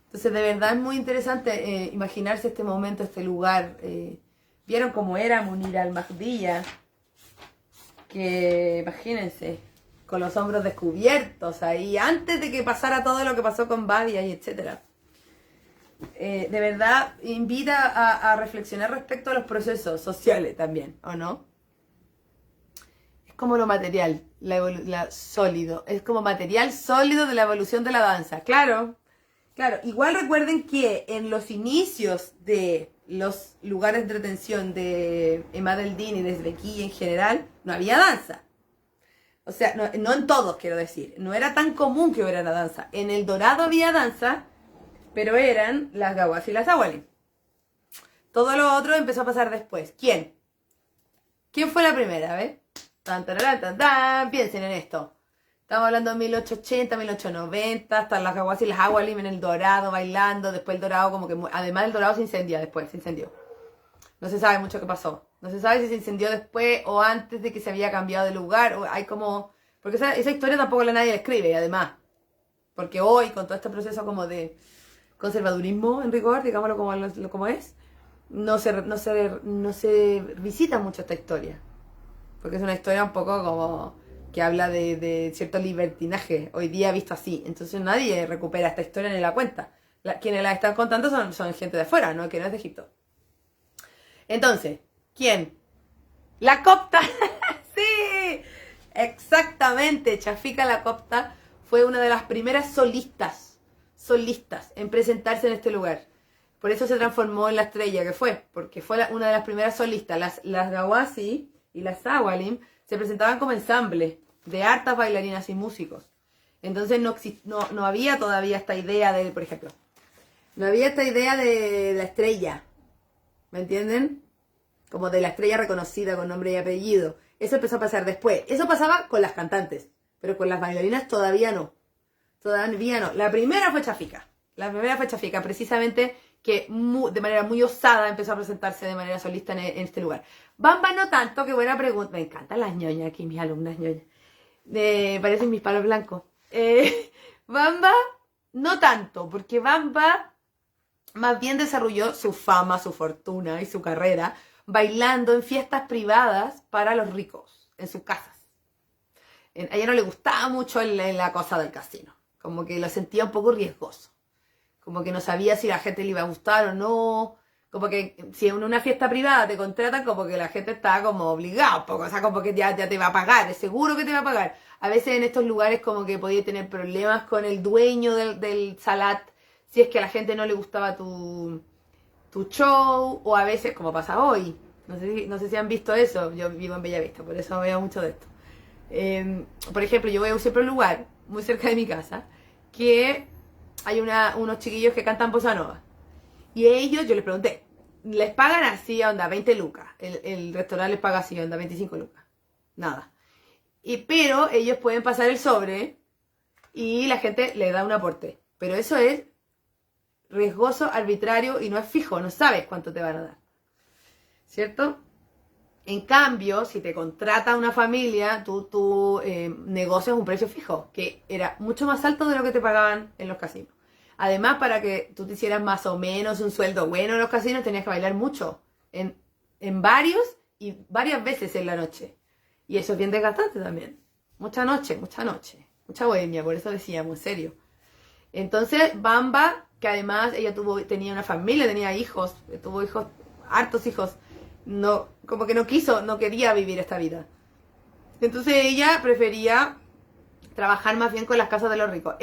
Entonces de verdad es muy interesante imaginarse este momento, este lugar. Vieron cómo era Munir al-Mahdiya, que imagínense, con los hombros descubiertos ahí, antes de que pasara todo lo que pasó con Badia y etcétera. De verdad invita a reflexionar respecto a los procesos sociales también, ¿o no? Es como lo material. sólido. Es como material sólido de la evolución de la danza. Claro, claro. Igual recuerden que en los inicios de los lugares de entretención de Emma Deldin y desde aquí en general, no había danza. O sea, no en todos, quiero decir. No era tan común que hubiera la danza. En El Dorado había danza, pero eran las gawas y las agualim. Todo lo otro empezó a pasar después. ¿Quién? ¿Quién fue la primera? ¿Ves? Tan, tararán, tan, tan. Piensen en esto. Estamos hablando de 1880, 1890, hasta las gawas y las agualim en El Dorado bailando. Después El Dorado como que... Además El Dorado se incendia después, se incendió. No se sabe mucho qué pasó. No se sabe si se incendió después o antes de que se había cambiado de lugar. O hay como... Porque esa historia tampoco nadie la escribe, además. Porque hoy, con todo este proceso como de conservadurismo en rigor, digámoslo como es, no se visita mucho esta historia. Porque es una historia un poco como que habla de cierto libertinaje, hoy día visto así. Entonces nadie recupera esta historia ni la cuenta. Quienes la están contando son gente de afuera, ¿no? Que no es de Egipto. Entonces, ¿quién? ¡La copta! ¡Sí! Exactamente. Chafika la copta fue una de las primeras solistas en presentarse en este lugar. Por eso se transformó en la estrella que fue, porque fue una de las primeras solistas. Las gawasi y las awalim se presentaban como ensamble de hartas bailarinas y músicos. Entonces no había todavía esta idea de, por ejemplo, no había esta idea de la estrella. ¿Me entienden? Como de la estrella reconocida con nombre y apellido. Eso empezó a pasar después. Eso pasaba con las cantantes, pero con las bailarinas todavía no. Todavía no. La primera fue Chafika. Precisamente que de manera muy osada empezó a presentarse de manera solista en este lugar. Bamba no tanto, qué buena pregunta. Me encantan las ñoñas aquí, mis alumnas ñoñas. Parecen mis palos blancos. Bamba no tanto, porque Bamba más bien desarrolló su fama, su fortuna y su carrera bailando en fiestas privadas para los ricos, en sus casas. A ella no le gustaba mucho la cosa del casino, como que lo sentía un poco riesgoso, como que no sabía si la gente le iba a gustar o no, como que si en una fiesta privada te contratan, como que la gente está como obligada un poco, o sea, como que ya te va a pagar, es seguro que te va a pagar. A veces en estos lugares como que podía tener problemas con el dueño del salat, si es que a la gente no le gustaba tu show, o a veces, como pasa hoy, no sé si han visto eso, yo vivo en Bellavista, por eso veo mucho de esto. Por ejemplo, yo voy siempre a un lugar, muy cerca de mi casa, que hay unos chiquillos que cantan bossa nova. Y ellos, yo les pregunté, ¿les pagan así, onda, 20 lucas? El restaurante les paga así, onda, 25 lucas. Nada. Pero ellos pueden pasar el sobre y la gente le da un aporte. Pero eso es riesgoso, arbitrario y no es fijo, no sabes cuánto te van a dar. ¿Cierto? En cambio, si te contrata una familia, tú negocias un precio fijo, que era mucho más alto de lo que te pagaban en los casinos. Además, para que tú te hicieras más o menos un sueldo bueno en los casinos, tenías que bailar mucho, en varios y varias veces en la noche. Y eso es bien desgastante también. Mucha noche, mucha bohemia, por eso decíamos, en serio. Entonces, Bamba, que además ella tenía una familia, tenía hijos, tuvo hijos, hartos hijos, no, como que no quería vivir esta vida. Entonces ella prefería trabajar más bien con las casas de los ricos.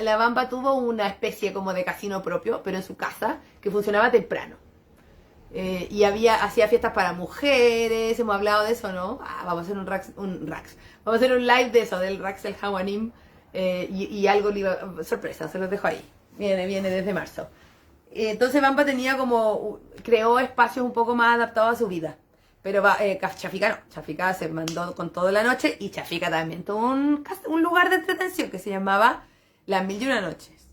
La Bamba tuvo una especie como de casino propio, pero en su casa, que funcionaba temprano. Y hacía fiestas para mujeres, hemos hablado de eso, ¿no? Vamos a hacer vamos a hacer un live de eso, del Rax el Hawanim, y algo, sorpresa, se los dejo ahí. Viene desde marzo. Entonces Bamba creó espacios un poco más adaptados a su vida. Pero Chafika no, Chafika se mandó con toda la noche y Chafika también tuvo un lugar de entretención que se llamaba Las Mil y Una Noches,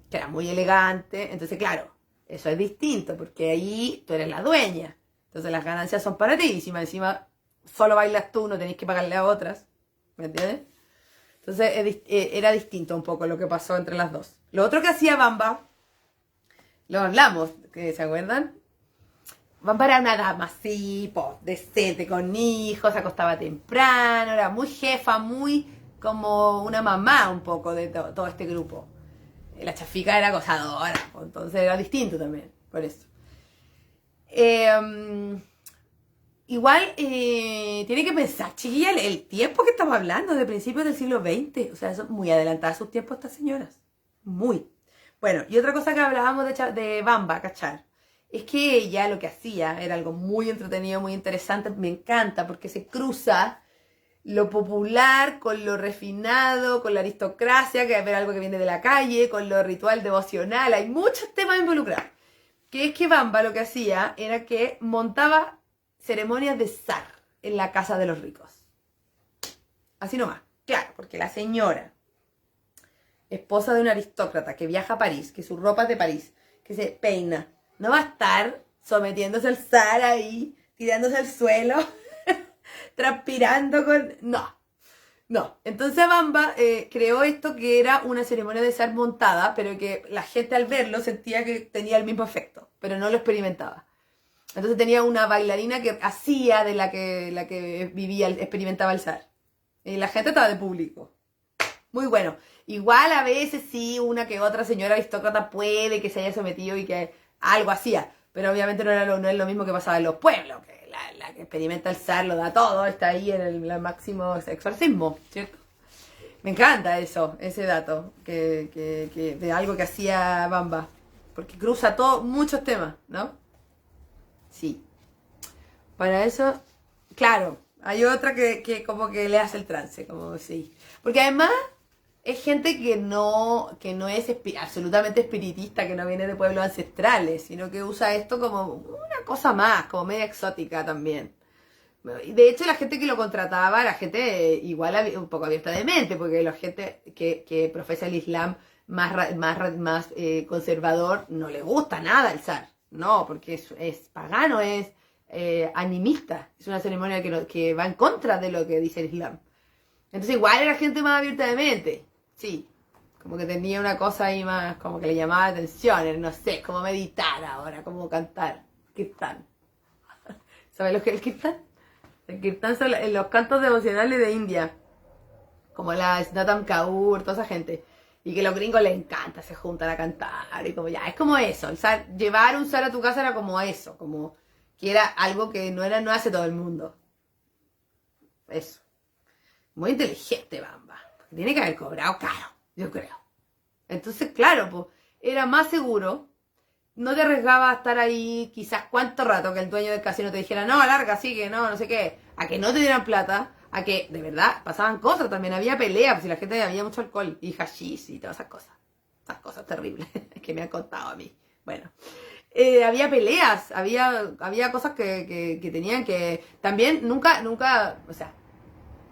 que era muy elegante. Entonces, claro, eso es distinto porque ahí tú eres la dueña. Entonces las ganancias son para ti y si encima solo bailas tú, no tenés que pagarle a otras. ¿Me entiendes? Entonces era distinto un poco lo que pasó entre las dos. Lo otro que hacía Bamba, lo hablamos, ¿se acuerdan? Bamba era una dama así, decente, con hijos, se acostaba temprano, era muy jefa, muy como una mamá un poco de todo este grupo. La Chafika era acosadora, entonces era distinto también, por eso. igual tiene que pensar, chiquilla, el tiempo que estamos hablando, de principios del siglo XX. O sea, son muy adelantadas a sus tiempos estas señoras. Muy. Bueno, y otra cosa que hablábamos de Bamba, ¿cachar? Es que ella lo que hacía era algo muy entretenido, muy interesante. Me encanta porque se cruza lo popular con lo refinado, con la aristocracia, que es algo que viene de la calle, con lo ritual devocional. Hay muchos temas involucrados. Que es que Bamba lo que hacía era que montaba ceremonias de zar en la casa de los ricos. Así nomás. Claro, porque la señora, esposa de un aristócrata que viaja a París, que su ropa es de París, que se peina, no va a estar sometiéndose al zar ahí, tirándose al suelo, transpirando con... No, no. Entonces Bamba creó esto que era una ceremonia de zar montada, pero que la gente al verlo sentía que tenía el mismo efecto, pero no lo experimentaba. Entonces tenía una bailarina que hacía de la que vivía, experimentaba el zar. Y la gente estaba de público. Muy bueno. Igual a veces sí, una que otra señora aristócrata puede que se haya sometido y que algo hacía. Pero obviamente no es lo mismo que pasaba en los pueblos. Que la que experimenta el zar lo da todo, está ahí en el máximo exorcismo, ¿cierto? Me encanta eso, ese dato, que de algo que hacía Bamba. Porque cruza muchos temas, ¿no? Sí. Para eso, claro, hay otra que como que le hace el trance, como sí. Porque además es gente que no es absolutamente espiritista, que no viene de pueblos ancestrales, sino que usa esto como una cosa más, como media exótica también. De hecho, la gente que lo contrataba era gente igual un poco abierta de mente, porque la gente que profesa el Islam más conservador no le gusta nada el zar. No, porque es pagano, es animista. Es una ceremonia que va en contra de lo que dice el Islam. Entonces igual era gente más abierta de mente. Sí, como que tenía una cosa ahí más, como que le llamaba la atención, no sé, como meditar ahora, como cantar. Kirtan. ¿Sabes lo que es el kirtan? El kirtan son los cantos devocionales de India, como la Snatam Kaur, toda esa gente. Y que a los gringos les encanta, se juntan a cantar y como ya, es como eso. Llevar un zar a tu casa era como eso, como que era algo que no hace todo el mundo. Eso. Muy inteligente, Bamba. Porque tiene que haber cobrado caro, yo creo. Entonces, claro, pues, era más seguro. No te arriesgaba a estar ahí quizás cuánto rato que el dueño del casino te dijera, no, larga, sigue, no sé qué. A que no te dieran plata, a que de verdad pasaban cosas también. Había peleas, pues si la gente había mucho alcohol y hashish y todas esas cosas. Esas cosas terribles que me han contado a mí. Bueno. Había peleas, había cosas que tenían que... También nunca, o sea,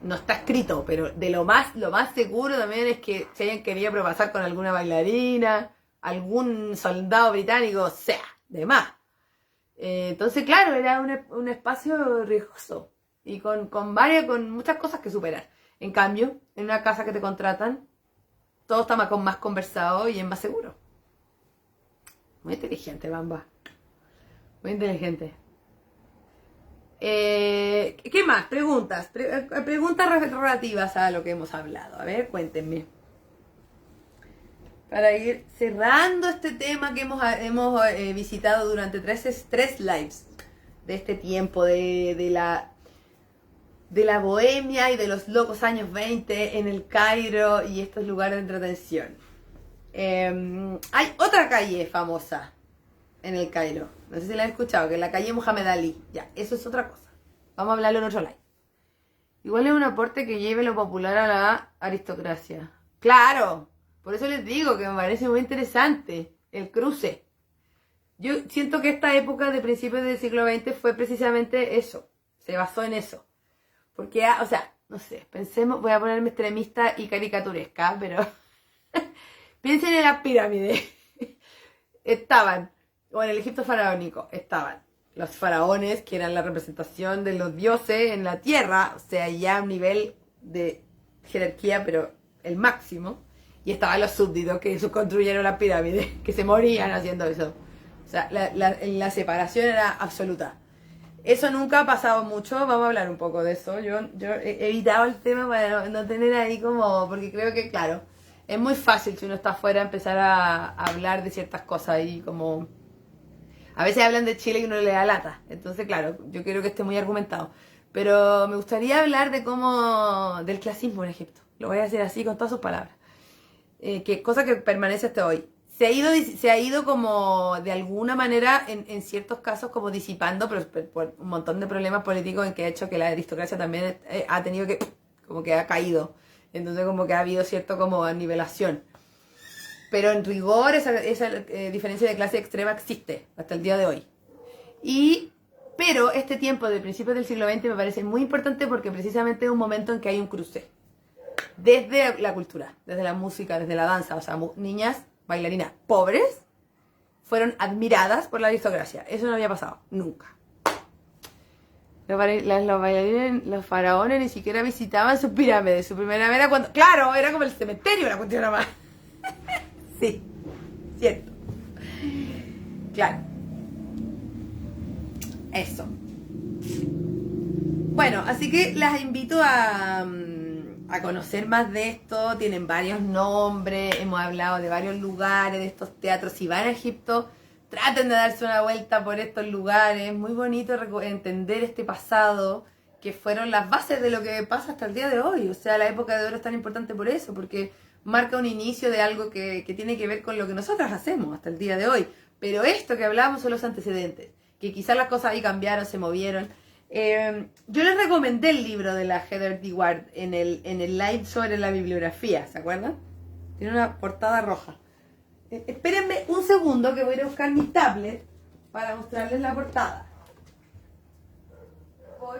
no está escrito, pero lo más seguro también es que se hayan querido propasar con alguna bailarina, algún soldado británico, o sea, de más. Entonces, claro, era un espacio riesgoso y con muchas cosas que superar. En cambio, en una casa que te contratan, todo está más conversado y es más seguro. Muy inteligente, Bamba. Muy inteligente. ¿Qué más? Preguntas. Preguntas relativas a lo que hemos hablado. A ver, cuéntenme. Para ir cerrando este tema que hemos visitado durante tres lives de este tiempo de la bohemia y de los locos años 20 en el Cairo y estos lugares de entretención. Hay otra calle famosa en el Cairo. No sé si la han escuchado, que es la calle Muhammad Ali. Ya, eso es otra cosa. Vamos a hablarlo en otro live. Igual es un aporte que lleve lo popular a la aristocracia. ¡Claro! Por eso les digo que me parece muy interesante el cruce. Yo siento que esta época de principios del siglo XX fue precisamente eso. Se basó en eso. Porque, o sea, no sé, pensemos, voy a ponerme extremista y caricaturesca, pero piensen en las pirámides. Estaban, o en el Egipto faraónico, estaban los faraones, que eran la representación de los dioses en la tierra, o sea, ya a un nivel de jerarquía, pero el máximo. Y estaban los súbditos que construyeron las pirámides, que se morían haciendo eso. O sea, la separación era absoluta. Eso nunca ha pasado mucho, vamos a hablar un poco de eso. Yo he evitado el tema para no tener ahí como, porque creo que, claro, es muy fácil si uno está afuera empezar a hablar de ciertas cosas y como... A veces hablan de Chile y uno le da lata. Entonces, claro, yo quiero que esté muy argumentado. Pero me gustaría hablar de del clasismo en Egipto. Lo voy a hacer así con todas sus palabras. Cosa que permanece hasta hoy. Se ha ido como de alguna manera en ciertos casos como disipando, pero por un montón de problemas políticos en que ha hecho que la aristocracia también ha tenido que, como que ha caído. Entonces como que ha habido cierto como nivelación. Pero en rigor esa diferencia de clase extrema existe hasta el día de hoy. Pero este tiempo de principios del siglo XX me parece muy importante porque precisamente es un momento en que hay un cruce. Desde la cultura, desde la música, desde la danza. O sea, niñas bailarinas pobres fueron admiradas por la aristocracia. Eso no había pasado nunca. Los bailarines, los faraones ni siquiera visitaban sus pirámides. Su primera vez era cuando... Claro, era como el cementerio, la cuestión más. Sí, cierto. Claro. Eso. Bueno, así que las invito a conocer más de esto. Tienen varios nombres, hemos hablado de varios lugares, de estos teatros. Si van a Egipto, traten de darse una vuelta por estos lugares. Es muy bonito entender este pasado, que fueron las bases de lo que pasa hasta el día de hoy. O sea, la época de oro es tan importante por eso, porque marca un inicio de algo que tiene que ver con lo que nosotras hacemos hasta el día de hoy. Pero esto que hablamos son los antecedentes, que quizás las cosas ahí cambiaron, se movieron. Yo les recomendé el libro de la Heather D. Ward en el live sobre la bibliografía, ¿se acuerdan? Tiene una portada roja. Espérenme un segundo que voy a ir a buscar mi tablet para mostrarles la portada. Voy.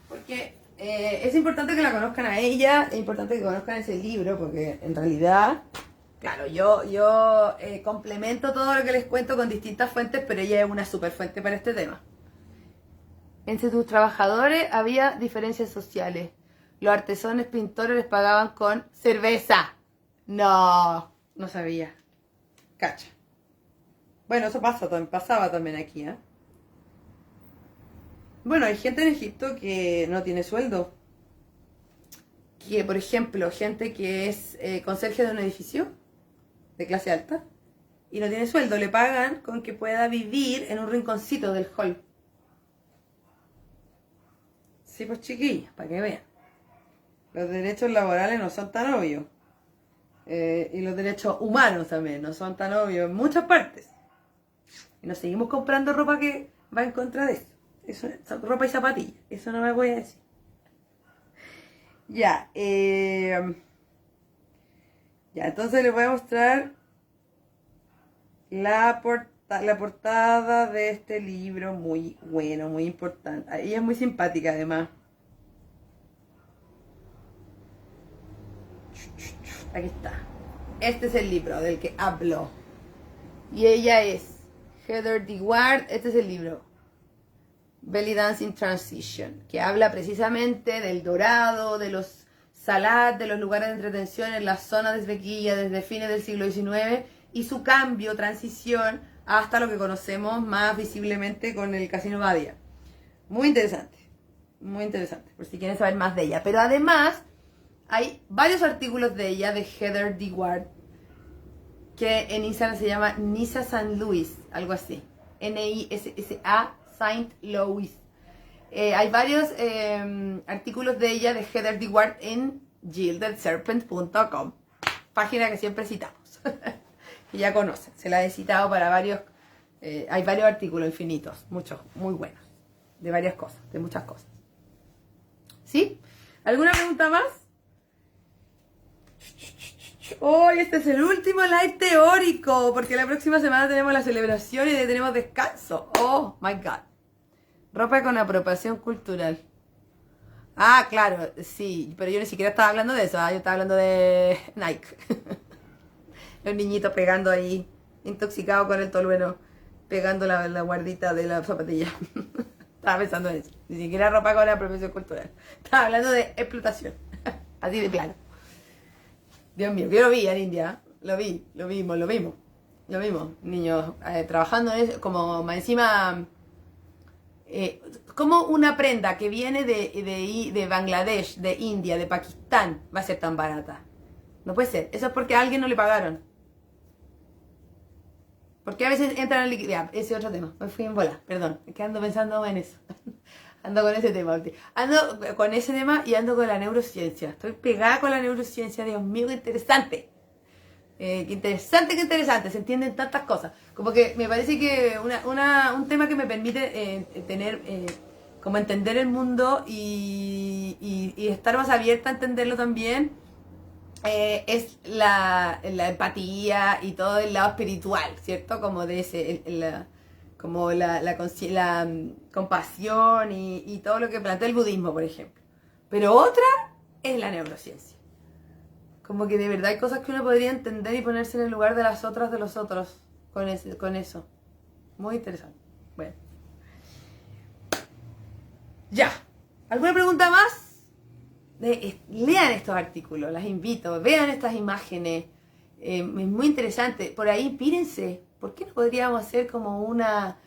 Porque es importante que la conozcan a ella, es importante que conozcan ese libro, porque en realidad... Claro, yo complemento todo lo que les cuento con distintas fuentes, pero ella es una super fuente para este tema. Entre sus trabajadores había diferencias sociales. Los artesanos pintores les pagaban con cerveza. No sabía. Cacha. Bueno, eso pasaba también aquí, ¿eh? Bueno, hay gente en Egipto que no tiene sueldo. Que, por ejemplo, gente que es conserje de un edificio de clase alta y no tiene sueldo, le pagan con que pueda vivir en un rinconcito del hall. Sí, pues chiquillos, para que vean. Los derechos laborales no son tan obvios. Y los derechos humanos también no son tan obvios en muchas partes. Y nos seguimos comprando ropa que va en contra de eso. Ropa y zapatillas. Eso no me voy a decir. Ya, entonces les voy a mostrar la portada de este libro, muy bueno, muy importante. Ella es muy simpática además. Aquí está. Este es el libro del que hablo. Y ella es Heather D. Ward. Este es el libro. Belly Dancing Transition, que habla precisamente del dorado, de los salat, de los lugares de entretención en la zona de Esbequilla desde fines del siglo XIX y su cambio, transición, hasta lo que conocemos más visiblemente con el Casino Badia. Muy interesante, por si quieren saber más de ella. Pero además hay varios artículos de ella, de Heather D. Ward, que en Instagram se llama Nisa St. Louis, algo así. Nissa St. Louis. Hay varios artículos de ella, de Heather D. Ward, en gildedserpent.com, página que siempre citamos, que ya conocen. Se la he citado para varios, hay varios artículos infinitos, muchos, muy buenos, de varias cosas, de muchas cosas. ¿Sí? ¿Alguna pregunta más? Hoy este es el último live teórico, porque la próxima semana tenemos la celebración y tenemos descanso. Oh my god. Ropa con apropiación cultural. Ah, claro, sí, pero yo ni siquiera estaba hablando de eso, yo estaba hablando de Nike. Los niñitos pegando ahí, intoxicados con el tolueno, pegando la guardita de la zapatilla. Estaba pensando en eso, ni siquiera ropa con apropiación cultural. Estaba hablando de explotación, así de plano. Dios mío, yo lo vi en India, lo vimos. Niños trabajando en eso, como más encima... como una prenda que viene de Bangladesh, de India, de Pakistán, va a ser tan barata. No puede ser. Eso es porque a alguien no le pagaron. Porque a veces entran en liquidez. Ese es otro tema. Me fui en bola, perdón. Es que ando pensando en eso. Ando con ese tema. Ando con ese tema y ando con la neurociencia. Estoy pegada con la neurociencia. Dios mío, qué interesante. Qué interesante, qué interesante. Se entienden tantas cosas. Como que me parece que un tema que me permite tener... como entender el mundo y estar más abierta a entenderlo también, es la empatía y todo el lado espiritual, ¿cierto? Como de ese, como la compasión y todo lo que plantea el budismo, por ejemplo. Pero otra es la neurociencia. Como que de verdad hay cosas que uno podría entender y ponerse en el lugar de las otras de los otros con eso. Muy interesante. Bueno. Ya. ¿Alguna pregunta más? Lean estos artículos, las invito, vean estas imágenes. Es muy interesante. Por ahí, pírense. ¿Por qué no podríamos hacer como una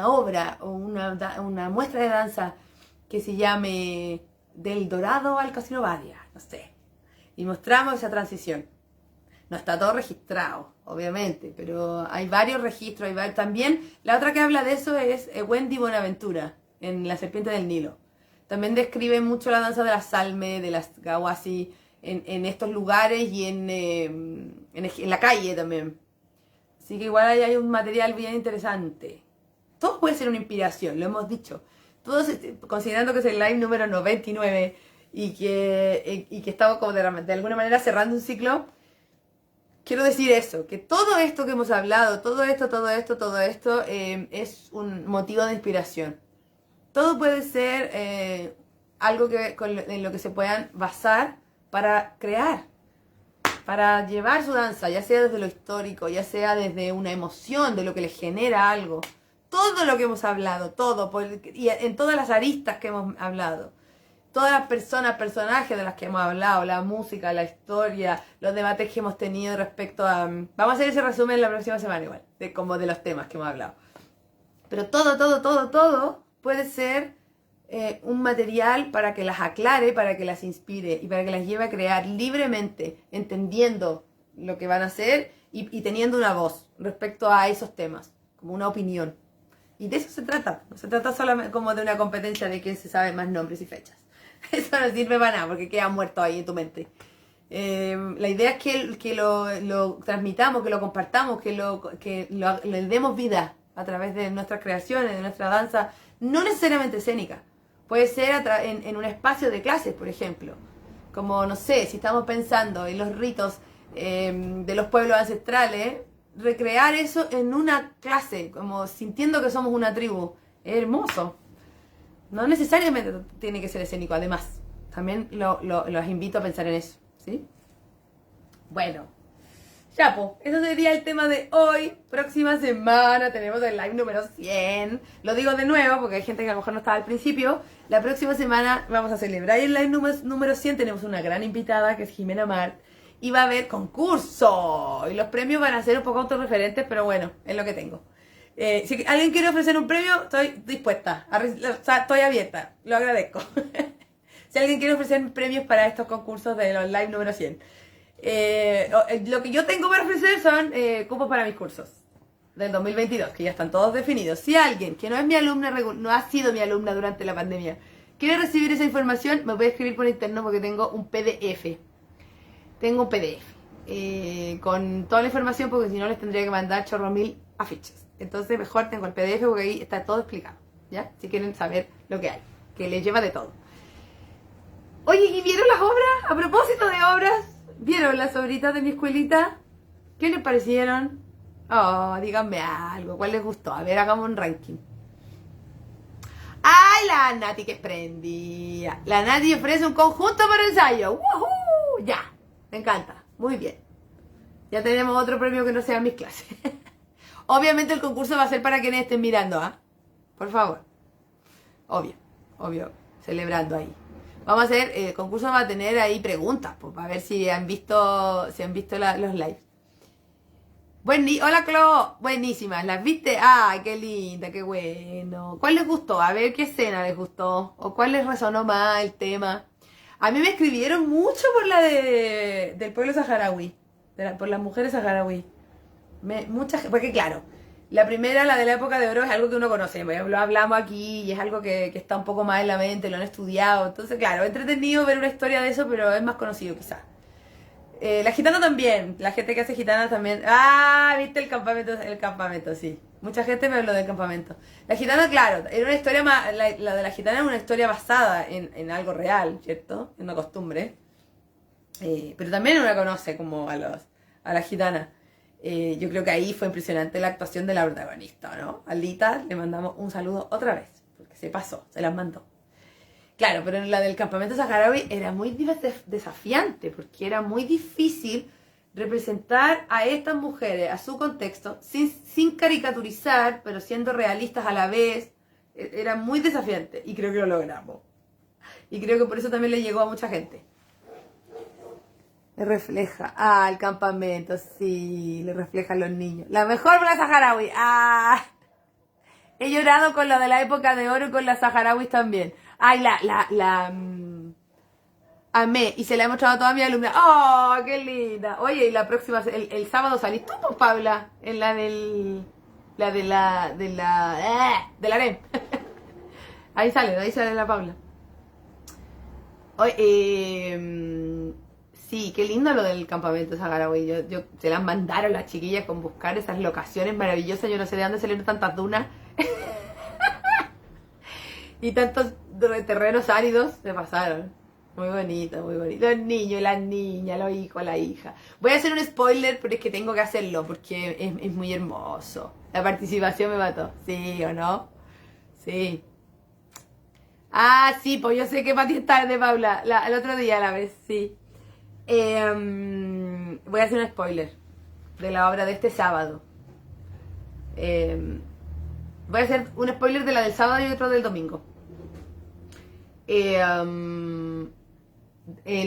obra o una muestra de danza que se llame Del Dorado al Casino Badia? No sé. Y mostramos esa transición. No está todo registrado, obviamente, pero hay varios registros. También, la otra que habla de eso es Wendy Bonaventura, en La Serpiente del Nilo. También describe mucho la danza de las Salme, de las Gawasi, en estos lugares y en la calle también. Así que igual ahí hay un material bien interesante. Todo puede ser una inspiración, lo hemos dicho. Todos, considerando que es el live número 99 y que estamos como de alguna manera cerrando un ciclo, quiero decir eso, que todo esto que hemos hablado, todo esto es un motivo de inspiración. Todo puede ser algo en lo que se puedan basar para crear, para llevar su danza, ya sea desde lo histórico, ya sea desde una emoción, de lo que les genera algo. Todo lo que hemos hablado, todo, y en todas las aristas que hemos hablado. Todas las personajes de las que hemos hablado, la música, la historia, los debates que hemos tenido respecto a... Vamos a hacer ese resumen la próxima semana igual, como de los temas que hemos hablado. Pero todo puede ser un material para que las aclare, para que las inspire y para que las lleve a crear libremente, entendiendo lo que van a hacer y teniendo una voz respecto a esos temas, como una opinión. Y de eso se trata. No se trata solamente como de una competencia de quién se sabe más nombres y fechas. Eso no sirve para nada porque queda muerto ahí en tu mente. La idea es que lo transmitamos, que lo compartamos, que le demos vida a través de nuestras creaciones, de nuestra danza, no necesariamente escénica. Puede ser en un espacio de clases, por ejemplo. Como, no sé, si estamos pensando en los ritos de los pueblos ancestrales, recrear eso en una clase, como sintiendo que somos una tribu. Es hermoso. No necesariamente tiene que ser escénico, además. También los invito a pensar en eso, ¿sí? Bueno, ya, pues, eso sería el tema de hoy. Próxima semana tenemos el live número 100. Lo digo de nuevo porque hay gente que a lo mejor no estaba al principio. La próxima semana vamos a celebrar el live número 100. Tenemos una gran invitada que es Jimena Mart. Y va a haber concurso. Y los premios van a ser un poco autorreferentes, pero bueno, es lo que tengo. Si alguien quiere ofrecer un premio, estoy dispuesta. O sea, estoy abierta. Lo agradezco. Si alguien quiere ofrecer premios para estos concursos de los live número 100. Lo que yo tengo para ofrecer son cupos para mis cursos del 2022, que ya están todos definidos. Si alguien que no es mi alumna, no ha sido mi alumna durante la pandemia, quiere recibir esa información, me puede escribir por interno porque tengo un PDF. Tengo un PDF con toda la información porque si no les tendría que mandar chorro mil afiches. Entonces mejor tengo el PDF porque ahí está todo explicado, ¿ya? Si quieren saber lo que hay, que les lleva de todo. Oye, ¿y vieron las obras? A propósito de obras, ¿vieron las obritas de mi escuelita? ¿Qué les parecieron? Oh, díganme algo, ¿cuál les gustó? A ver, hagamos un ranking. ¡Ay, la Nati que prendía! La Nati ofrece un conjunto para ensayo. ¡Woohoo! Ya, me encanta, muy bien. Ya tenemos otro premio que no sea mis clases. Obviamente el concurso va a ser para quienes estén mirando, ¿ah? Por favor. Obvio, celebrando ahí. Vamos a hacer, el concurso va a tener ahí preguntas, pues, para ver si han visto los lives. Hola, Clo, buenísimas, ¿las viste? ¡Ay, qué linda, qué bueno! ¿Cuál les gustó? A ver qué escena les gustó, o cuál les resonó más el tema. A mí me escribieron mucho por la del pueblo saharaui, por las mujeres saharaui. Porque claro, la primera, la de la época de oro, es algo que uno conoce, lo hablamos aquí y es algo que está un poco más en la mente, lo han estudiado. Entonces, claro, es entretenido ver una historia de eso, pero es más conocido quizás. La gitana también, la gente que hace gitana también. Ah, viste el campamento, sí. Mucha gente me habló del campamento. La gitana, claro, era una historia más, la de la gitana es una historia basada en algo real, ¿cierto? En una costumbre. Pero también uno conoce como a la gitana. Yo creo que ahí fue impresionante la actuación de la protagonista, ¿no? A Lita le mandamos un saludo otra vez, porque se pasó, se las mandó. Claro, pero en la del campamento saharaui era muy desafiante, porque era muy difícil representar a estas mujeres, a su contexto, sin caricaturizar, pero siendo realistas a la vez. Era muy desafiante y creo que lo logramos. Y creo que por eso también le llegó a mucha gente. Le refleja. Ah, el campamento, sí, le refleja a los niños. La mejor para la saharaui. Ah, he llorado con la de la época de oro y con las saharauis también. Ay, amé y se la he mostrado a toda mi alumna. ¡Oh, qué linda! Oye, y la próxima, el sábado salís tú, pues, Paula, en la del... La de la AREM. Ahí sale la Paula. Oye, sí, qué lindo lo del campamento saharaui. Se las mandaron las chiquillas con buscar esas locaciones maravillosas. Yo no sé de dónde salieron tantas dunas. Y tantos terrenos áridos se pasaron. Muy bonito, muy bonito. Los niños, las niñas, los hijos, la hija. Voy a hacer un spoiler, pero es que tengo que hacerlo porque es muy hermoso. La participación me mató. ¿Sí o no? Sí. Ah, sí, pues yo sé que para ti es tarde, Paula. El otro día la vez, sí. Voy a hacer un spoiler de la obra de este sábado. Voy a hacer un spoiler de la del sábado y otro del domingo. En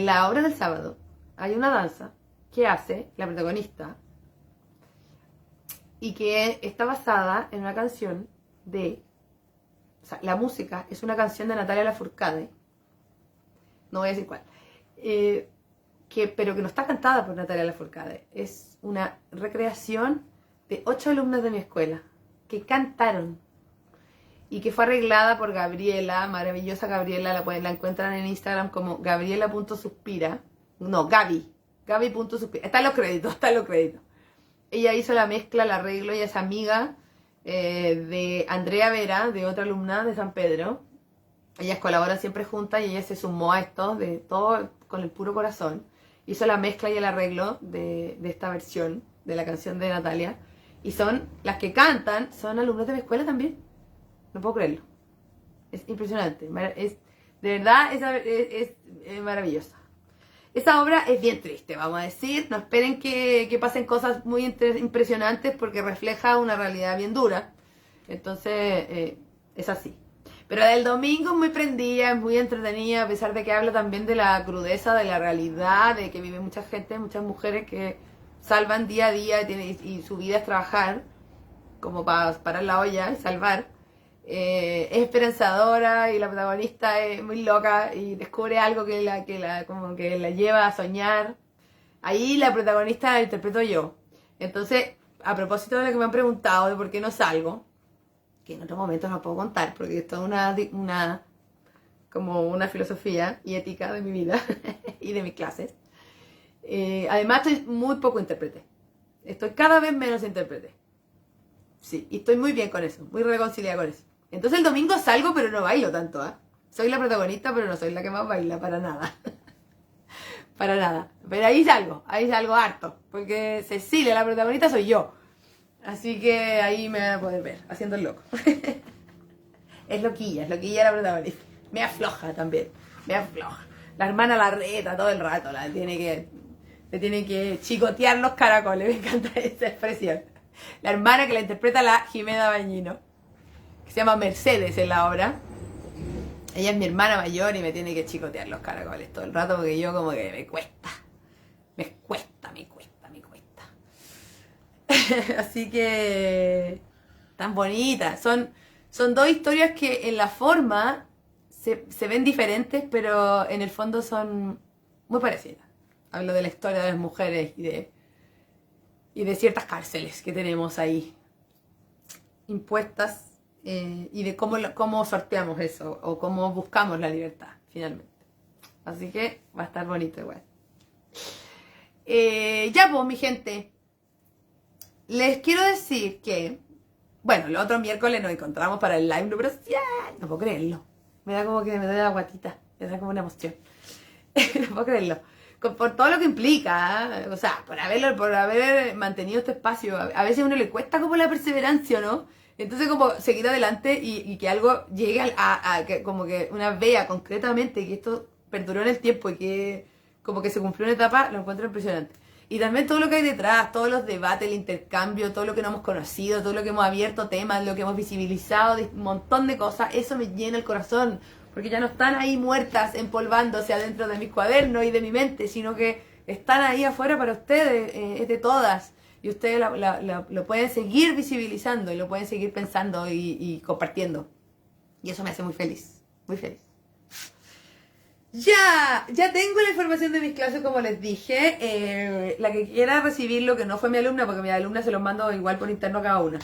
la obra del sábado hay una danza que hace la protagonista y que está basada en una canción de... O sea, la música es una canción de Natalia Lafourcade, no voy a decir cuál, pero que no está cantada por Natalia Lafourcade. Es una recreación de 8 alumnas de mi escuela que cantaron y que fue arreglada por Gabriela, maravillosa Gabriela, la encuentran en Instagram como gabriela.suspira. No, Gaby.suspira. Están los créditos. Ella hizo la mezcla, el arreglo, ella es amiga de Andrea Vera, de otra alumna de San Pedro. Ellas colaboran siempre juntas y ella se sumó a esto, de todo con el puro corazón. Hizo la mezcla y el arreglo de esta versión de la canción de Natalia. Y son las que cantan, son alumnos de mi escuela también. No puedo creerlo. Es impresionante. De verdad, es maravillosa. Esa obra es bien triste, vamos a decir. No esperen que pasen cosas muy impresionantes porque refleja una realidad bien dura. Entonces, es así. Pero la del domingo es muy prendida, es muy entretenida, a pesar de que habla también de la crudeza, de la realidad, de que vive mucha gente, muchas mujeres que salvan día a día y su vida es trabajar, como para parar la olla y salvar. Es esperanzadora y la protagonista es muy loca y descubre algo como que la lleva a soñar. Ahí la protagonista la interpreto yo. Entonces, a propósito de lo que me han preguntado de por qué no salgo, que en otros momentos no puedo contar porque esto es como una filosofía y ética de mi vida y de mis clases. Además estoy muy poco intérprete. Estoy cada vez menos intérprete. Sí, y estoy muy bien con eso, muy reconciliada con eso. Entonces el domingo salgo, pero no bailo tanto, ¿eh? Soy la protagonista, pero no soy la que más baila, para nada. Para nada. Pero ahí salgo harto. Porque Cecilia, la protagonista, soy yo. Así que ahí me van a poder ver, haciendo el loco. Es loquilla la protagonista. Me afloja también, me afloja. La hermana la reta todo el rato, le tiene que chicotear los caracoles, me encanta esa expresión. La hermana que la interpreta la Jimena Bañino, que se llama Mercedes en la obra. Ella es mi hermana mayor y me tiene que chicotear los caracoles todo el rato porque yo como que me cuesta. Así que tan bonitas. Son dos historias que en la forma se ven diferentes, pero en el fondo son muy parecidas. Hablo de la historia de las mujeres y y de ciertas cárceles que tenemos ahí impuestas, y de cómo sorteamos eso o cómo buscamos la libertad finalmente. Así que va a estar bonito igual. Ya pues, mi gente, les quiero decir que, bueno, el otro miércoles nos encontramos para el live número 100. No puedo creerlo. Me da como que me da la guatita. Me da como una emoción. No puedo creerlo. Por todo lo que implica, ¿eh? O sea, por haber mantenido este espacio. A veces a uno le cuesta como la perseverancia, ¿no? Entonces como seguir adelante y que algo llegue a que como que una vea concretamente que esto perduró en el tiempo y que como que se cumplió una etapa, lo encuentro impresionante. Y también todo lo que hay detrás, todos los debates, el intercambio, todo lo que no hemos conocido, todo lo que hemos abierto temas, lo que hemos visibilizado, un montón de cosas, eso me llena el corazón, porque ya no están ahí muertas, empolvándose adentro de mis cuadernos y de mi mente, sino que están ahí afuera para ustedes, es de todas, y ustedes lo pueden seguir visibilizando y lo pueden seguir pensando y compartiendo. Y eso me hace muy feliz, muy feliz. Ya tengo la información de mis clases, como les dije. La que quiera recibirlo, que no fue mi alumna, porque mi alumna se los mando igual por interno a cada una.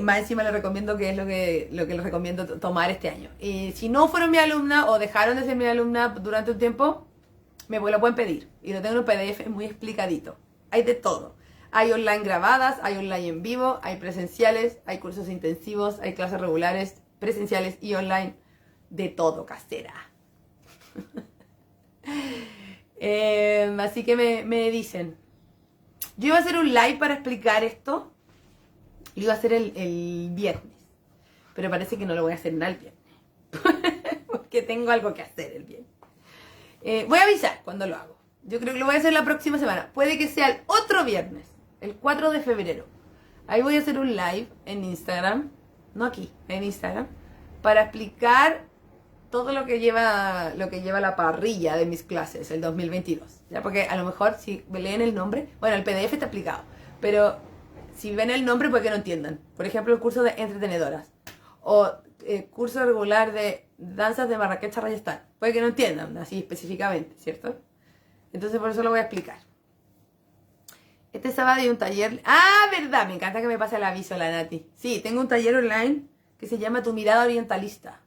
Más encima les recomiendo que es lo que les recomiendo tomar este año. Si no fueron mi alumna o dejaron de ser mi alumna durante un tiempo, me lo pueden pedir. Y lo tengo en un PDF muy explicadito. Hay de todo. Hay online grabadas, hay online en vivo, hay presenciales, hay cursos intensivos, hay clases regulares, presenciales y online. De todo, casera. Así que me dicen, yo iba a hacer un live para explicar esto, lo iba a hacer el viernes, pero parece que no lo voy a hacer nada el viernes porque tengo algo que hacer el viernes. Voy a avisar cuando lo hago. Yo creo que lo voy a hacer la próxima semana, puede que sea el otro viernes, el 4 de febrero. Ahí voy a hacer un live en Instagram, no aquí, en Instagram, para explicar todo lo que lleva la parrilla de mis clases el 2022, ¿ya? Porque a lo mejor si leen el nombre, bueno, el PDF está explicado, pero si ven el nombre puede que no entiendan. Por ejemplo, el curso de entretenedoras o el curso regular de danzas de Marrakech a Rayastán, puede que no entiendan así específicamente, ¿cierto? Entonces por eso lo voy a explicar. Este sábado hay un taller. Ah, verdad, me encanta que me pase el aviso la Nati. Sí, tengo un taller online que se llama Tu mirada orientalista.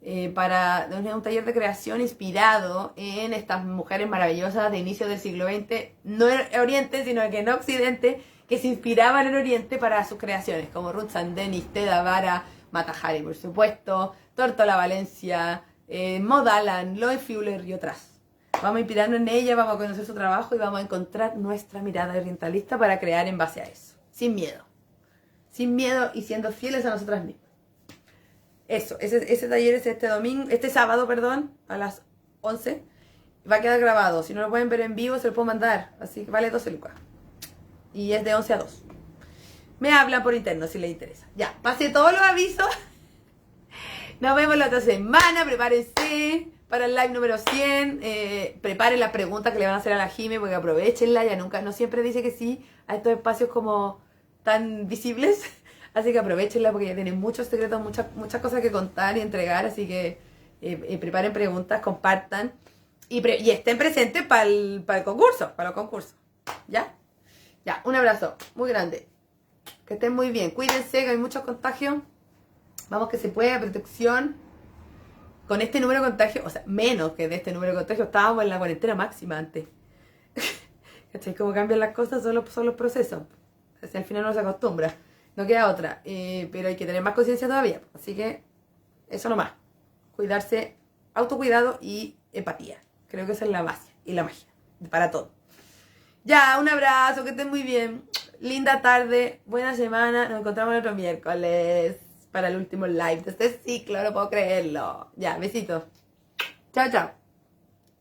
Un taller de creación inspirado en estas mujeres maravillosas de inicio del siglo XX, no en Oriente, sino que en Occidente, que se inspiraban en Oriente para sus creaciones, como Ruth Sandenis, Teda Vara, Mata Hari, por supuesto, Tortola Valencia, Maud Allan, Lois Fuller y otras. Vamos a inspirarnos en ella, vamos a conocer su trabajo y vamos a encontrar nuestra mirada orientalista para crear en base a eso, sin miedo y siendo fieles a nosotras mismas. Eso, ese taller es este sábado, a las 11. Va a quedar grabado. Si no lo pueden ver en vivo, se lo puedo mandar. Así que vale 12 lucas. Y es de 11 a 2. Me hablan por interno si les interesa. Ya, pasé todos los avisos. Nos vemos la otra semana. Prepárense para el live número 100. Preparen las preguntas que le van a hacer a la Jime, porque aprovechenla. Ya no siempre dice que sí a estos espacios como tan visibles. Así que aprovechenla porque ya tienen muchos secretos, muchas cosas que contar y entregar. Así que preparen preguntas, compartan y estén presentes para el concurso, para los concursos. ¿Ya? Ya, un abrazo muy grande. Que estén muy bien. Cuídense, que hay muchos contagios. Vamos que se puede, protección. Con este número de contagios, o sea, menos que de este número de contagios, estábamos en la cuarentena máxima antes. ¿Cachai? Cómo cambian las cosas son los procesos. O sea, al final uno se acostumbra. No queda otra, pero hay que tener más conciencia todavía. Así que eso nomás. Cuidarse, autocuidado y empatía. Creo que esa es la base y la magia para todo. Ya, un abrazo, que estén muy bien. Linda tarde, buena semana. Nos encontramos el otro miércoles para el último live de este ciclo, no puedo creerlo. Ya, besitos. Chao, chao.